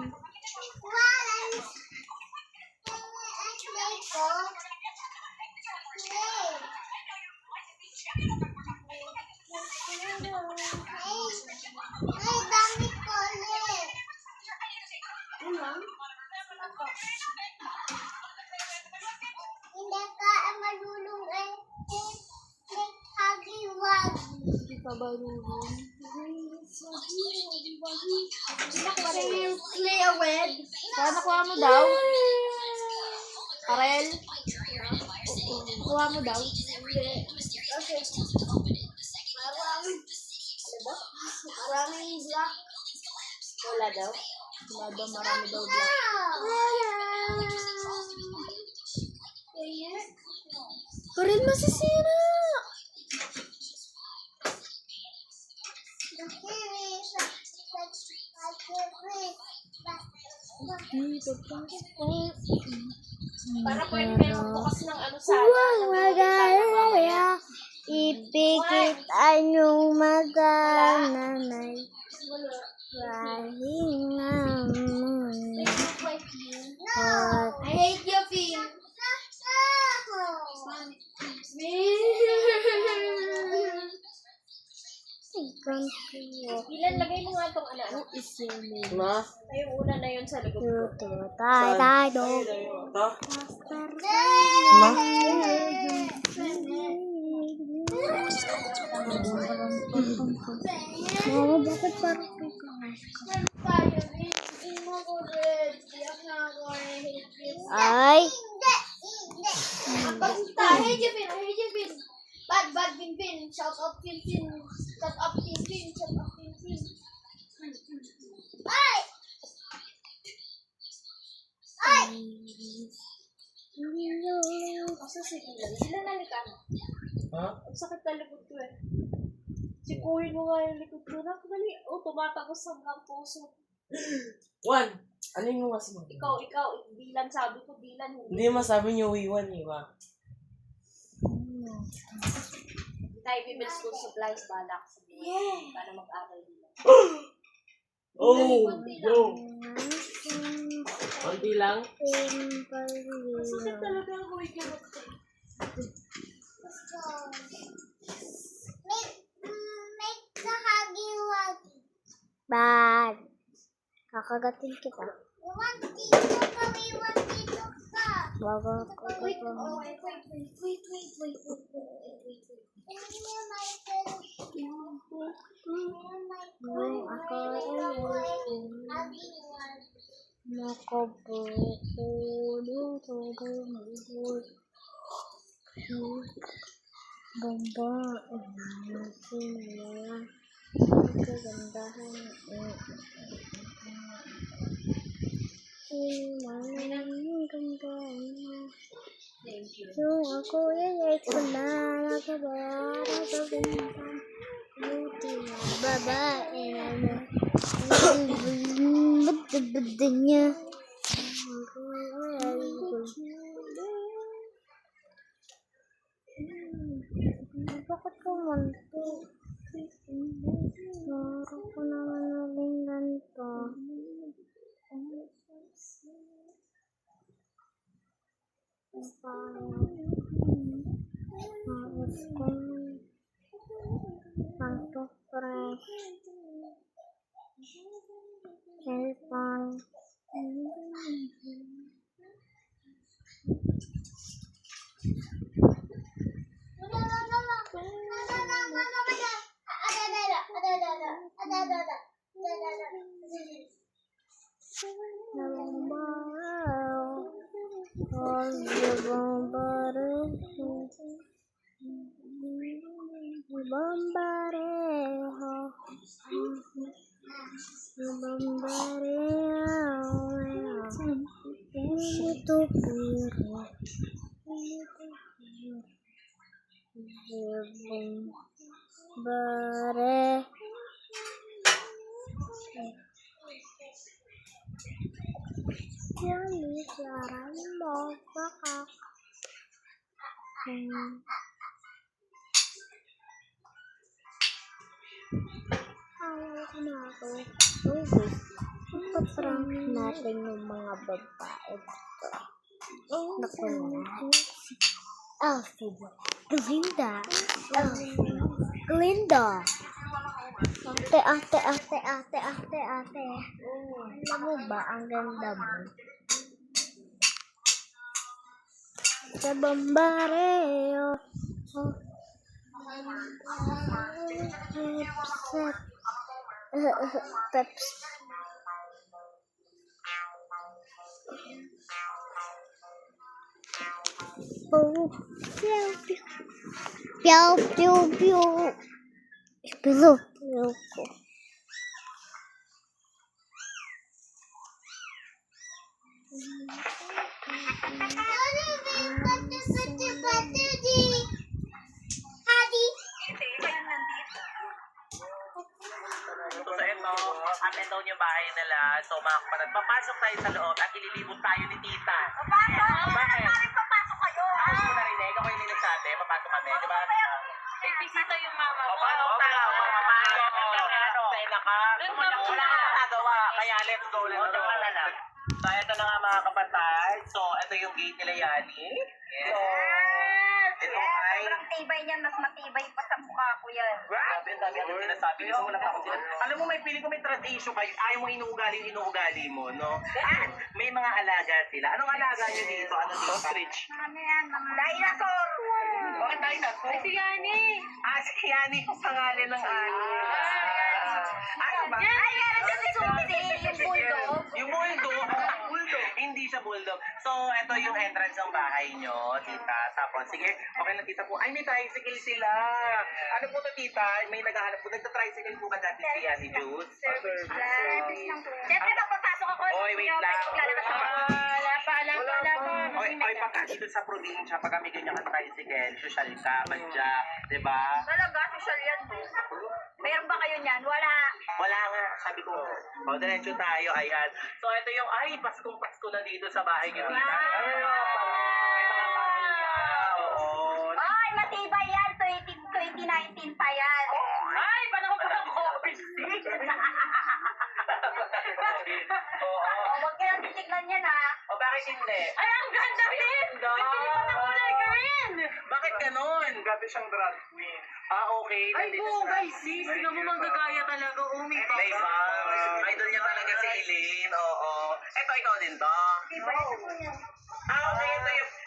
Hindi pa ba lulong? Clay awed. Saan nakuha mo daw? Karel? Nakuha mo daw? Okay. Maraming black. Wala daw. Wala daw, marami daw black. Karel, masisira. Para pwede kayo magbukas ng ano sa Huwag mag-alala, ipikit ang iyong mata, nanay. Pahinga muna. I hate you, Finn. Ilan, lagay mo nga itong ano. Ma? Ay, yung una na yun sa likod ko. Ito? Ma? Oh, bakit parang ay. I hate you, Finn. Bad, Finn. Shout out, Finn. Shout out, Finn. Ay! Kasi sige lang. Sila nalikan. Ha? Ang sakit na likod ko eh. Sikuhin mo nga yung likod ko. Dali. Tumatagos hanggang puso. Juan! Ano yung mas mo? Ikaw. Bilan, sabi ko, bilan. Hindi masabi niyo Wiwan, ba? Hindi tayo bibili school supplies. Bala ka sa buhay. Para mag-aral nila. Oh! Yo! Konti lang? Masakit talaga ang huwag yung Kagatin kita. Iwan dito ka, iwan dito ka. Bago ko Wait, ito. wait. Nung ako ay nakabukulong sa gumulong. Ganda ang sinaya. Kagandahan ang ganda. So ako ay ko na nakabara sa bintang. Buti na babae na bad niya. Bakit kumanto? Naro ko naman naging ganito. Maus ko ang toothbrush, cellphone. Prank natin yung mga babae dito. Naku na. Glinda. Ate. Alam mo ba, ang ganda mo? Sa Bombareo. Peps. Oh, pew. Pillow ko. So ito, up and down yung bahay nila. So papasok tayo sa loob at ililibot tayo ni Tita. Bakit? Papasok kayo. Ako mo narinig, ako yung nagsabi, papasok kami, di ba? May bisita yung mama ko. Papasok tayo, papasok. Sa'yo ka. Wala ka nagawa, kaya let's go. So ito na nga mga kapatid. So ito yung gate nila Yani. So, ito ay... Sobrang tibay niyan, mas matibay pa sa mukha ko yan. Grabe, ang dami ang sinasabi. Gusto mo lang ako sinasabi. Alam mo, may feeling ko may trust issue kayo. Ayaw mo inuugali mo, no? At may mga alaga sila. Anong alaga nyo dito? Ano dito? Ostrich. Ano yan, mga dinosaur. Bakit dinosaur? Ay, si Yani. Si Yani yung pangalan ng ani. Ano ba? Ay, yan kasi sumisi, yung bulldog. Yung bulldog? Hindi siya bulldog. So, ito yung entrance ng bahay nyo, tita. Tapos, sige, okay lang tita po. Ay, may tricycle sila. Ano po to, tita? May naghahanap po. Nagta-tricycle po ba dati si Yani Juice? Service lang. Siyempre, papasok ako. Oy, wait lang. Wala pa. Oy, pagka dito sa probinsya, pag kami ganyan ka tricycle, social ka, badyak, di ba? Talaga, social yan. Meron ba kayo niyan? Wala. Wala nga, sabi ko. O, diretso tayo, ayan. So, ito yung, Paskong-Pasko na dito sa bahay niyo, tita. Ay, matibay yan. 2019 pa yan. Ay, panahon pa ng COVID. Huwag kayong titignan yan, ha? O, bakit hindi? Ay, ang ganda din! May pili pa na kulay green! Bakit ganon? Dati siyang drag queen. Ah, okay. Ay, Nandito go, siya. guys, sis. Tingnan mo manggagaya talaga. Oh, may May bangs. Idol niya talaga si Eileen. Oo. Eto, ikaw din to. Ah, okay.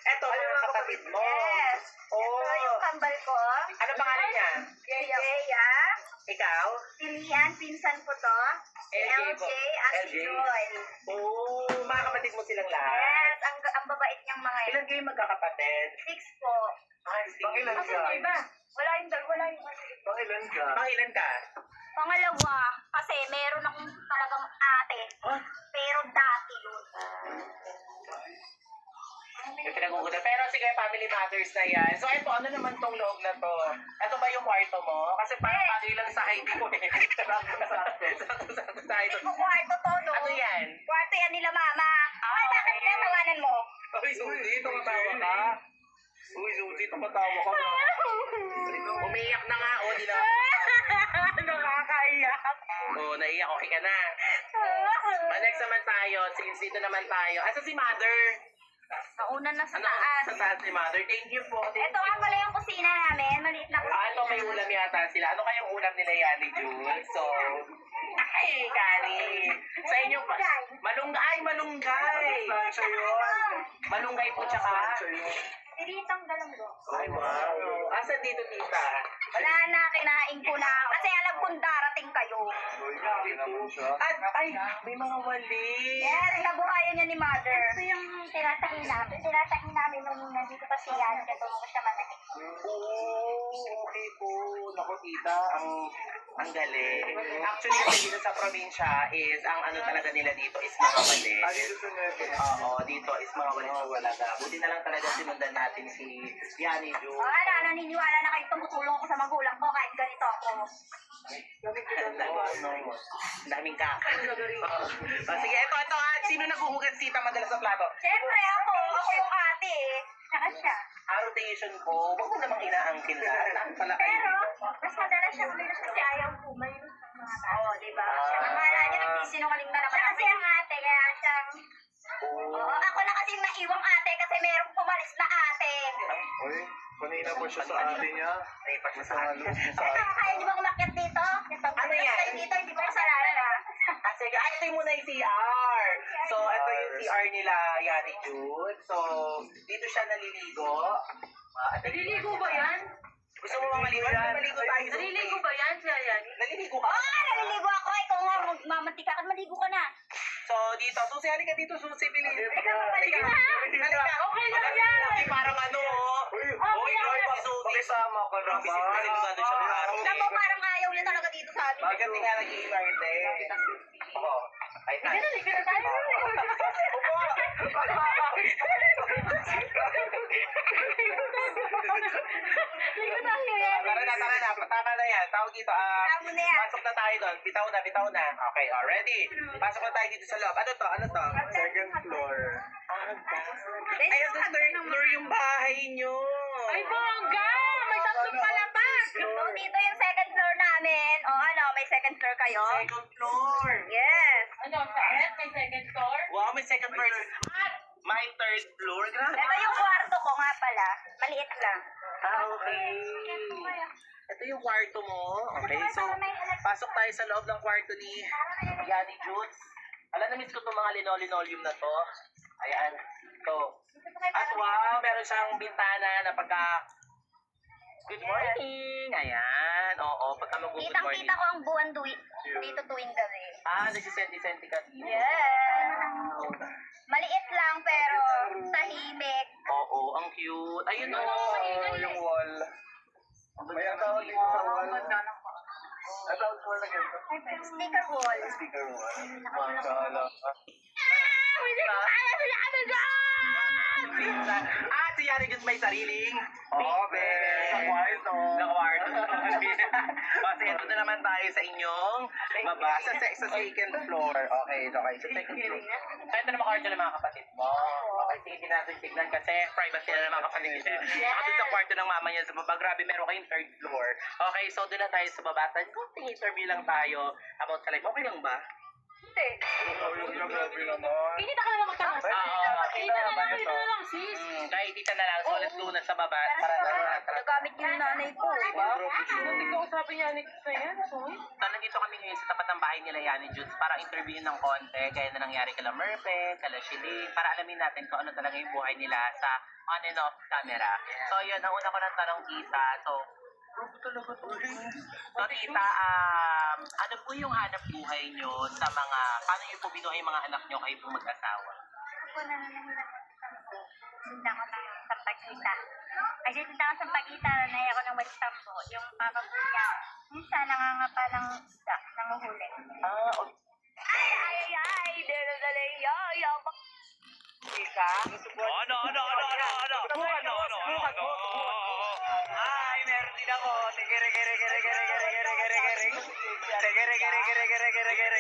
Ito yung kapatid mo. Yes. Oh. Ito yung kambal ko. Ano pangalan niya? Jeya. Ikaw? Lilian, pinsan ko to. Si LJ po. LJ at si LJ. Joy. Oh, mga kapatid mo silang lahat. Yes, ang babait niyang mga yan. Ilan kayo magkakapatid? 6 po. Ay, sige. Ilan ka? Wala yung wala yung Pangilan ka? Pangilan ka? Pangalawa, kasi meron akong talagang ate. Pero dati yun. Yung pinag-uutan. Pero sige, family matters na yan. So, ito, ano naman tong loob na to? Ito ba yung kwarto mo? Kasi parang bagay lang sa ID ko eh. Sakto sa ID. Hindi ko kwarto to, no? Ano yan? Kwarto yan nila mama. Ay, bakit tinatawanan mo? Uy, Suzy, tumatawa ka. Uy, Suzy, tumatawa ka. Umiiyak na nga, o, di na. Nakakaiyak. Oo, naiyak, okay ka na. Next naman tayo, since dito naman tayo. Asa si Mother? Nauna na sa Ano? taas. Sa taas si Mother. Thank you po. Thank Ito you. nga pala yung kusina namin. Maliit na kusina. Ah, ito may ulam yata sila. Ano kayong ulam nila yan ni Jules? So, ay, Kani. Sa inyo pa. Malunggay. Malunggay po tsaka. Tiritang galanggo. Ay, wow. Asan dito, tita? Wala na, kinain ko na. Kasi alam kong darating kayo. At, ay, may mga wali. Yes, nabuhayan niya ni Mother. Ito yung tinatahin namin. Tinatahin namin nung nandito pa si Yan. Kaya tulong ko siya manakit. Oh, okay po. Naku, tita, ang galing. Actually, kasi dito sa probinsya is, ang ano talaga nila dito is mga wali. Oo, dito is mga wali talaga. Buti na lang talaga sinundan natin si Yani Ju. Ano, naniniwala na kayo tumutulong ako sa magulang ko kahit ganito ako. Ang daming kaka. Sige, ito. Sino naghuhugas tita madalas sa plato? Siyempre ako. Ako yung ate eh. Saka siya. Rotation ko, huwag mo namang inaangkin na. Saan pala kayo? Pero, mas madalas siya kumilos kasi ayaw pumayos ng mga tao. Oo, diba? Siya ang mahala niya, nagsisinungaling na naman. Siya kasi ang ate, kaya siyang... Oo, ako na kasing naiwang ate kasi merong pumalis na ate. Uy, kanina po siya sa ate niya. Ay, pagmasahan. Kaya niyo ba umakyat dito? Ano yan? Kayo dito, hindi ko kasalanan ah. Sige, ito yung muna yung CR. So, ito yung CR nila, Yani Jude. So, dito siya naliligo. Naliligo ba yan? Gusto mo maligo? Maligo tayo. Naliligo ba yan, siya yan? Naliligo ka? Oo, naliligo ako. Ikaw nga, magmamantika ka, maligo ka na. So, dito. Susi, halika dito. Susi, bilis. Ikaw, mabalik ka. Halika. Okay lang yan. Hindi parang ano, Uy, Susi. Kasama ko na ba? Kasi gano'n siya mag-aaral. Sabi mo, parang ayaw niya talaga dito sa amin. Bakit nga nag-i-invite eh? Oo. Ay, tayo. Halika na tayo. Tara na. Patama na yan. Tawag dito. Tama na yan. Pasok na tayo doon. Bitaw na. Okay, ready? Pasok na tayo dito sa loob. Ano to? Second floor. Ay, sa third floor yung bahay nyo. Ay, bongga! May tatlong palapag! So, dito yung second floor namin. O ano, may second floor kayo? Second floor. Yes. Ano, saan? May second floor? Wow, may second floor. At may third floor. Grabe. Ito yung kwarto ko nga pala. Maliit lang. Okay. Ito yung kwarto mo. Okay, so pasok tayo sa loob ng kwarto ni Yani Jules. Alam na miss ko itong mga linoleum na to. Ayan. Ito. At wow, meron siyang bintana na pagka... Good morning! Ayan. Oo, pagka mag-good morning. Kitang-kita ko ang buwan dito tuwing gabi. Nagsisenti-senti ka dito. Yes. Maliit lang pero tahimik. Oo, ang cute. Ayun o. Yung wall. May ang tawag dito sa wall. Ang tawag sa wall na ganito. Sticker wall. Sticker wall. Masala. Si Yani Jules may sariling Be. Sa kwarto. Kasi ito na naman tayo sa inyong baba sa second floor. Okay. So second floor. Ito naman kwarto ng mga kapatid mo. Okay, sige, hindi natin tignan kasi privacy na ng mga kapatid nila. Ako dun sa kwarto ng mama niya sa baba. Grabe, meron kayong third floor. Okay, so doon na tayo sa baba. Kunting interview lang tayo about sa life. Okay lang ba? Pinita ka na lang magtanong. Pinita na lang, sis. Kahit tita na lang, solid lunas sa baba. Nagamit niyo yung nanay ko. Hindi ko sabi niya, nandito kami ngayon sa tapat ng bahay nila Yani Judes para interviewin ng konti, gaya na nangyari kala Merpe, kala Shili, para alamin natin kung ano talaga yung buhay nila sa on and off camera. So yun, ang una ko ng tanong tita, so tita, ano po yung hanap buhay nyo sa mga, paano nyo po binuhay yung mga anak nyo kayo po mag-asawa? Ako po nananahirap ako. Sinta ko ng sampagita. Ay, sinta ko sampagita, nanay ako ng West Ham po. Yung papa po niya, minsan nangangapa ng isda, nanguhuli. Ay, dinadalay yaya. Ika? Ano? Ay, meron din ako.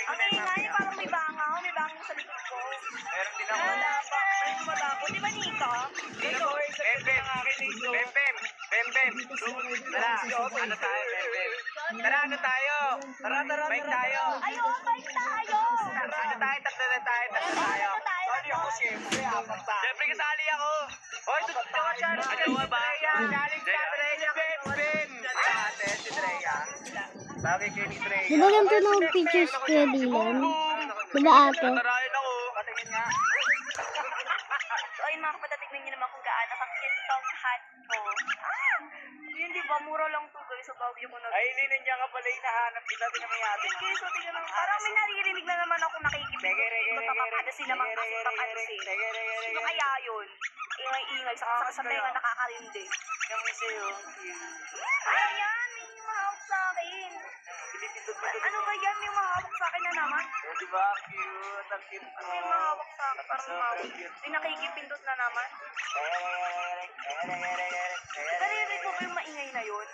Ang ingay, parang may bangaw. May bangaw sa likod ko. Meron din ako. Malabo. Di ba, Nika? Bem. Tara, ano tayo, Bem? Tara, ano tayo? Bike tayo. Ayun, bike tayo. Ano tayo? Tatlo tayo. Siyempre kasali ako. Hoy, tutut ka dyan. Ano ba? Galing sa Treya. Bem. Ate, si Treya. Bagay kayo ni Treya. Di ba ganito ng pictures kaya Dylan? Diba ate? Tatarayan ako. Patingin nga. So, ayun mga kapatid, tignan niyo naman kung gaano ka-cute tong hat ko. Yun, di ba? Mura lang to, guys. So, bawi ko na. Ay, ninindya ka pala hinahanap kita. Tingnan mo yate. Okay, so tingnan mo. Parang may naririnig na naman ako nakikipag. Papapadasin naman kasi papadasin. Sino kaya yun? Ingay-ingay. Saka sabay nga nakakarindi. Yung may sa'yo. Ano yan? May mahawak sa akin. Ano ba yan? May mahawak sa akin na naman. Diba? Cute. Ang cute mo. May mahawak sa akin. Parang mahawak. May nakikipindot na naman. Naririnig ko ba yung maingay na yun?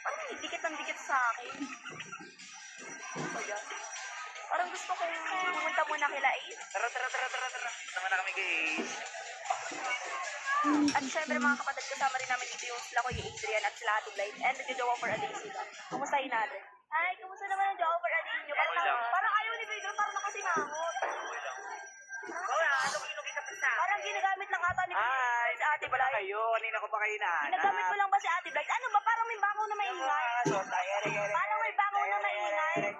Parang dikit ng dikit sa akin. Ano ba yan? Parang gusto kong pumunta muna kila Ace. Tara. Sama na kami guys. At syempre mga kapatid, kasama rin namin dito yung sila ko, yung Adrian at sila Ate Blight. And nagjojowa for a day sila. Kumustahin natin? Ay, kumusta naman ang jowa for a day nyo? Parang ayaw ni Pedro, parang nakasimangot. Parang ginagamit lang ata ni Pedro si Ate Blight. Kayo, kanina ko pa kayo hinahanap. Ginagamit mo lang ba si Ate Blight? Ano ba? Parang may bangaw na maingay. Parang may bangaw na maingay.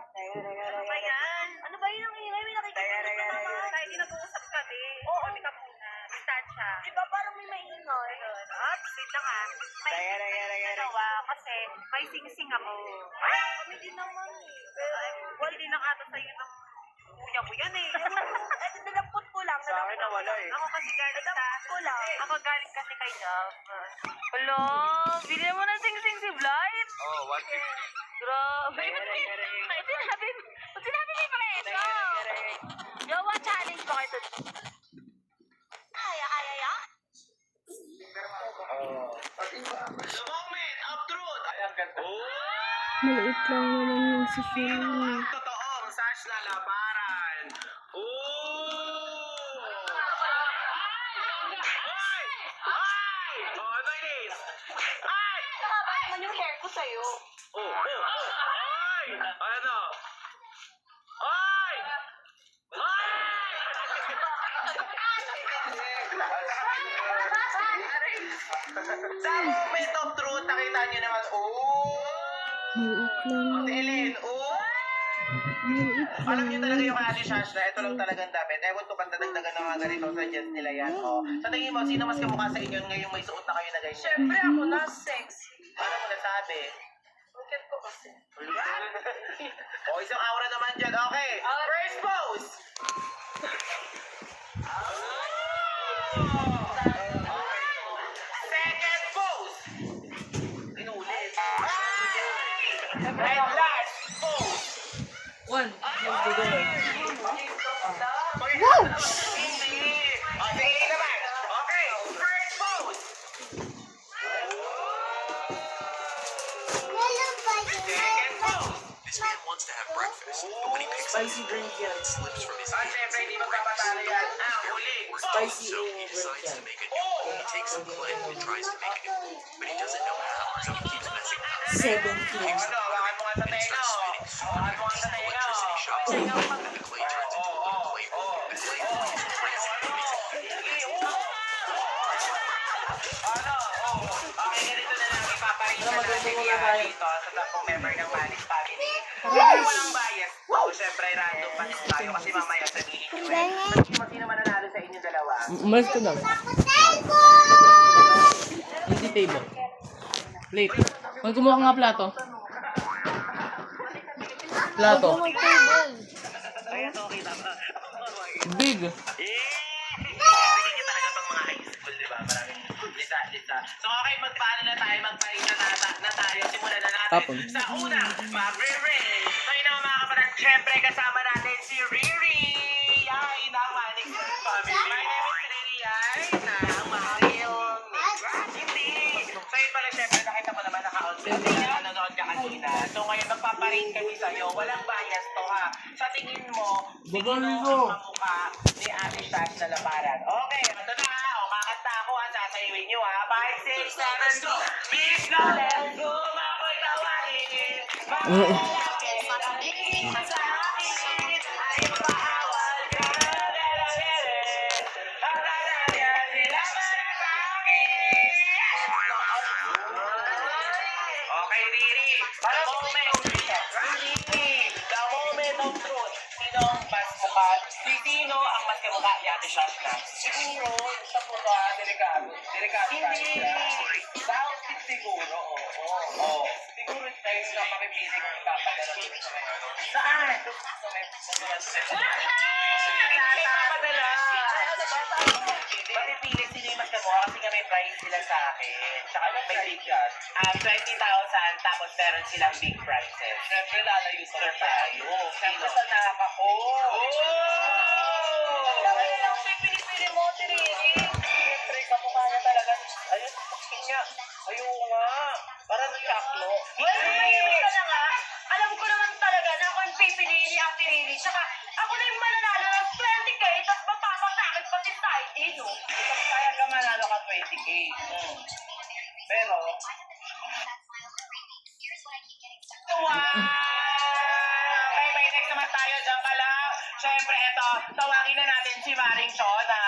Ano ba yan? Ano ba yun ang ingay? May nakikita na naman. Tayo din nag-uusap kami. Oo. Kami ka muna. Distansya. Diba parang may maingay? Sit lang ha. May dalawa kasi may sing-sing ako. Kami din naman eh. Wala din ang ato sa'yo ng kuya mo yan eh. Nalampot ko lang. Sa akin nawala eh. Ako kasi galing sa... Ako galing kasi kay Dove. Hello? Bili mo ng sing-sing si Blight? Oh, 150. Grabe. Ba't sinabi may preso? Jowa challenge ba kayo? Kaya. The moment of truth. Ay, ang ganda. Maliit lang naman yung si Shirley. Totoong Sash lalabaran. Ay! Oh, ano yun? Ay! Nakabalik naman yung hair ko sa'yo. Ay! Ano? Ay! Sa moment of truth, nakita nyo naman, Maliit lang. Ate Ellen, Maliit alam niyo talaga lang. yung Ate Shash na ito lang talagang damit. Ewan ko ba't nadagdagan ng mga ganito sa jets nila yan. Sa tingin mo, sino mas kamukha sa inyo ngayong may suot na kayo na ganyan? Siyempre ako na sexy. Paano mo nasabi? Bakit ko kasi? Isang aura naman dyan. Okay, first pose! Second pose! Inulit. And last pose! One. Wow! Hindi! Sige naman! Okay, first pose! Second pose! This man wants to have breakfast, but when he picks up Spicy drink yan. it slips from his Ah, syempre, hindi magpapatalo yan. Huling Spicy So he decides to make a new one. He takes some clay and tries to make a new one, but he doesn't know how, so he keeps messing with it. 17. Ano, hawakan mo nga sa And he tenga, starts spinning so many hawakan mo nga sa tenga, electricity shocks. ito sa 10 member ng Manix family. Siyempre walang bias. Oo, siyempre random pass tayo kasi mamaya sabihin nyo eh. Sino mananalo sa inyo dalawa? Umalis ka lang. Hindi table. Plate. Kung kumuha ka nga plato. Plato. Ayan, okay tama. Big. Sige nyo talaga pang mga high school, di ba? Maraming lisa. So okay, magpaano na tayo, magparing na tayo. Simulan na natin Tapon. sa unang magre-ring. So yun naman mga kapatid, syempre kasama natin si Riri. Ay, ng Manix family. My name is Riri. Ay, ng Manix. Hindi. So yun pala, syempre nakita mo naman naka-outfit. Nanonood ka kanina. So ngayon magpaparing kami sa'yo. Walang bias to ha. Sa tingin mo, sino ang mamukha ni Ate Shash na labaran? Okay, ito na ha. O, kakanta ako ha. Sasaywin nyo ha. 5, 6, 7, go! Big let's go! Makoy tawagin! Malalaki! Sabihin sa akin! Ay maawal ka! Okay, Riri. Para moment. Riri. The moment of truth. Sino ang mas mukha? Sino ang mas kamukha ni Ate Shash na? Siguro, sa mukha, delikado. Hindi. Sa outfit siguro, oo. Siguro tayo na makipili kung ipapagano. Saan? Papadala. Mapipili sino yung mas kamukha kasi nga may prize sila sa akin. Tsaka may big cash. 20,000 tapos meron silang big prizes. Siyempre lalayo sa tayo. Siyempre sa nakak ako. Laki lang pinipili mo, Tiriri. Siyempre kamukha niya talaga. Ayun, nga. Ayun nga. Para sa chaklo. Hindi ka na nga. Alam ko naman talaga na ako yung pipiliin ni Ate Riri. Tsaka ako na yung mananalo ng 20K tapos mapapasakit pati side din, no? Tapos kaya ka manalo ka 20K. Pero, wow! Okay, may next naman tayo. Diyan ka lang. Siyempre, eto, tawagin na natin si Maring Chona.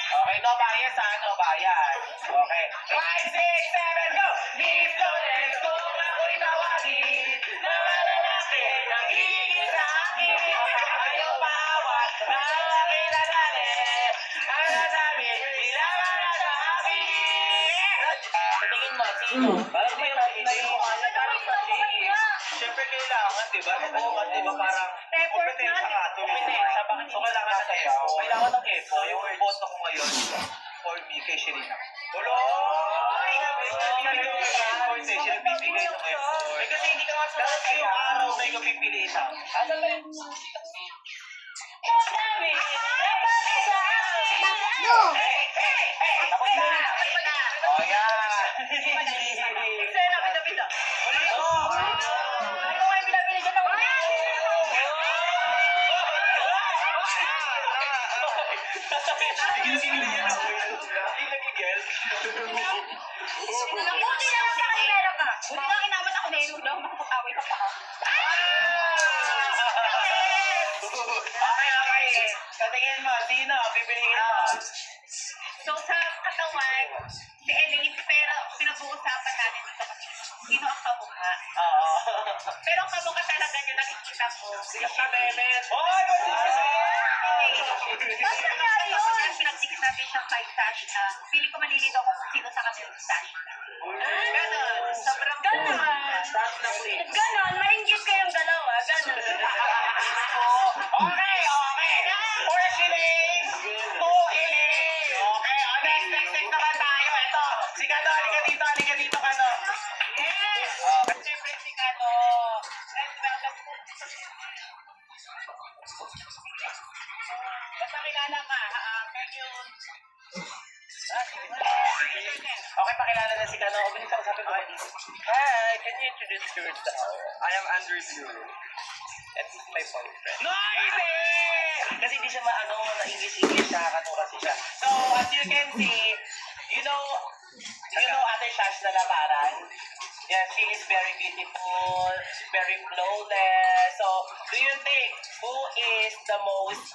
Okay, no bias ha, no bias. Okay. 5, 6, 7, go! Dito, let's go! Ako'y tawagin. Nalalaki, nagiging sa akin. Ayaw bawat, nalaki na natin. Ang nasabi, ilaman na sa akin. Tingin mo, sino? Parang may na yung mukha niya, parang sa siyempre kailangan, di ba? Di ba parang kompetensya ka, kompetensya, bakit so kailangan ng effort? Kailangan ng effort. Yung boto ko ngayon, for me, kay Sherina. Hello! Effort eh, siya nagbibigay ng effort. Eh kasi hindi ka nga sulat ngayong araw na ikaw pipili isa. Asa ba yun? Kami! Tapos na! Oh, yan! Eksena, pita-pita! Ano kayo pinabili dyan ng Buti naman sa kanilero ka. Buti nga kinamot ako na yun daw. Makapag-away ka pa. Okay. Sa tingin mo, sino? Pipiliin mo. So sa katawan, si Elise, pero pinag-uusapan natin dito kasi sino ang kamukha. Oo. Pero ang kamukha talaga niya nakikita ko. Si Mehmet. Oy! Bakit nangyari yun? Pinagsikit natin siyang kay Sash na pili ko malilito kung sino sa kanila si Sash. Ganon. Sobrang ganon. Ganon. Maringgit kayong dalawa. Ganon. Okay. For shillings. 2 shillings. Okay. Next naman tayo. Ito. Si Kano. Halika dito, Kano. Yes. Siyempre si Kano. Let's welcome po. Basta kilala ka. Okay, pakilala na si Kano. Bilis ako sabi ko. Hi, can you introduce yourself? I am Andrew Blue. And this is my boyfriend. No, hindi! Kasi hindi siya na-English siya. Kano kasi siya. So, as you can see, you know Ate Shash na labaran? Yeah, she is very beautiful, very flawless. So, do you think who is the most,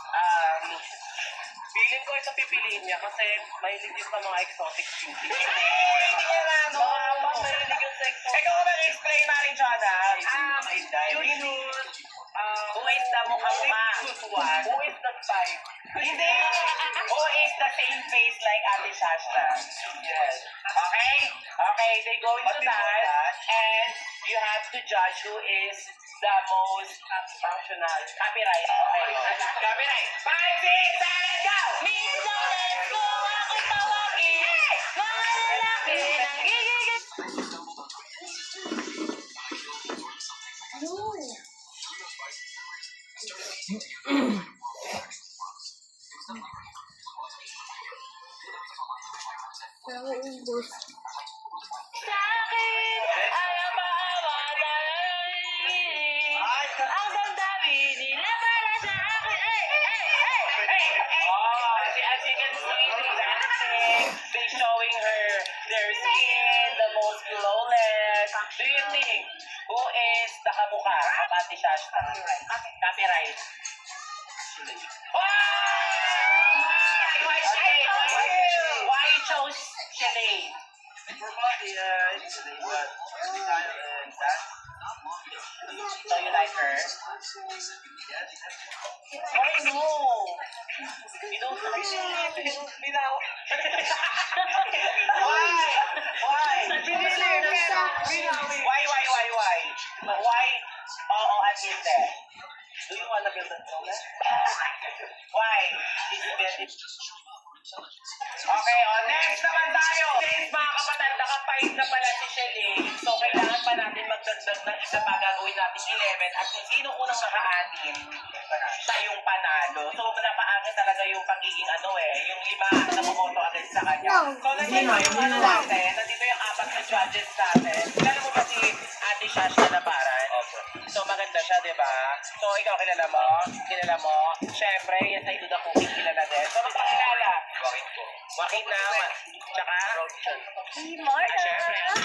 feeling ko ito pipiliin niya kasi mahilig yun sa mga exotic beauty. Hindi niya na, mahilig yun sa exotic. Ikaw na explain Shasta. Yes. Okay? Okay, they go into that, and you have to judge who is the most functional. Copyright. Okay. Copyright. 5, 6, 7, go! Miss Flores, kung ako tawagin, mga lalaki nang gigigil. Sa akin ay ang bawat alay. Ang damdamin nila para sa akin. As you can see, they're dancing, they showing her their skin, the most flawless. Do you think who is the kamukha of Ate Shasta? Copyright. Why you chose Shelley? For body, usually, but style and that. So you like her? Why no? You don't like her? Why? Why? Oo, at hindi. Do you wanna build a throne? Why? Okay, next naman tayo. Since mga kapatid, nakapahit na pala si Shelly, so kailangan pa natin magdagdag ng isa pa, gagawin natin 11, at kung sino unang maka-anim, siya yung panalo. So, napaangin talaga yung pagiging yung 5 na bumoto agad sa kanya. So, nandito yung natin, nandito yung 4 na judges natin. Kilala mo ba si Ate Shasta na paran? So, maganda siya, di ba? So, ikaw kilala mo? Kilala mo? Siyempre, yes, I do the cooking, kilala din. So, magpakilala. Wakit na. Tsaka? Marta. Siyempre, ang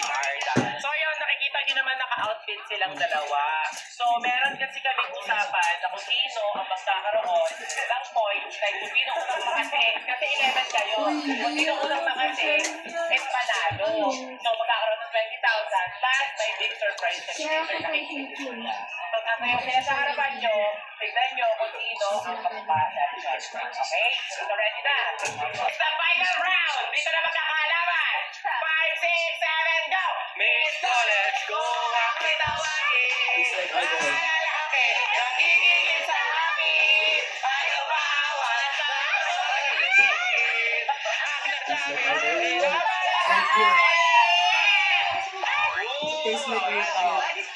Marta. So, yun, nakikita nyo naman naka-outfit silang dalawa. So, meron kasi kaming usapan na kung sino ang magkakaroon ng points, like kung sino unang makasing, kasi 11 kayo. Kung sino unang makasing, is panalo. So, magkakaroon ng 20,000 plus may big surprise na dito nakikita. So, ngayon sila sa harapan nyo, tignan nyo kung sino ang makapasa. Okay? So, ready na? It's the final round! Dito na magkakalaban! 5, 6, 7, go! Miss Flores, kung ako'y tawagin, mga lalaki, nagigigil sa amin, ay umawan sa akin. Ang nagsabi,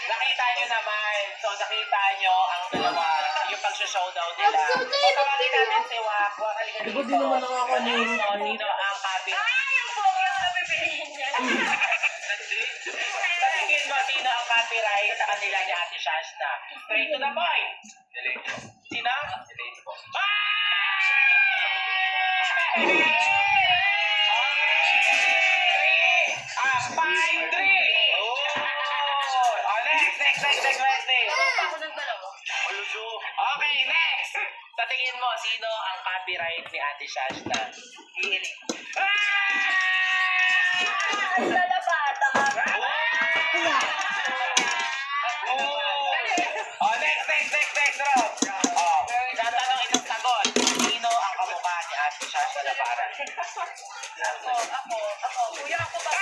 nakita nyo naman. So, nakita nyo ang dalawa, yung pag-showdown nila. So, tawagin natin si Wak. Wak, halika dito. Di naman nakakanihin. So, sino ang kapit? Ay, yung pogi ang nabibihin niya. Sa tingin mo, sino ang copyright sa kanila ni Ate Shasta? Straight to the point. Sino? Okay, next! Sa tingin mo, sino ang copyright ni Ate Shasta? Lalapata. Next, Rob. Isang tanong, isang sagot. Sino ang kamukha ni Ate Shasta na parang? Ako. Kuya, ako ba?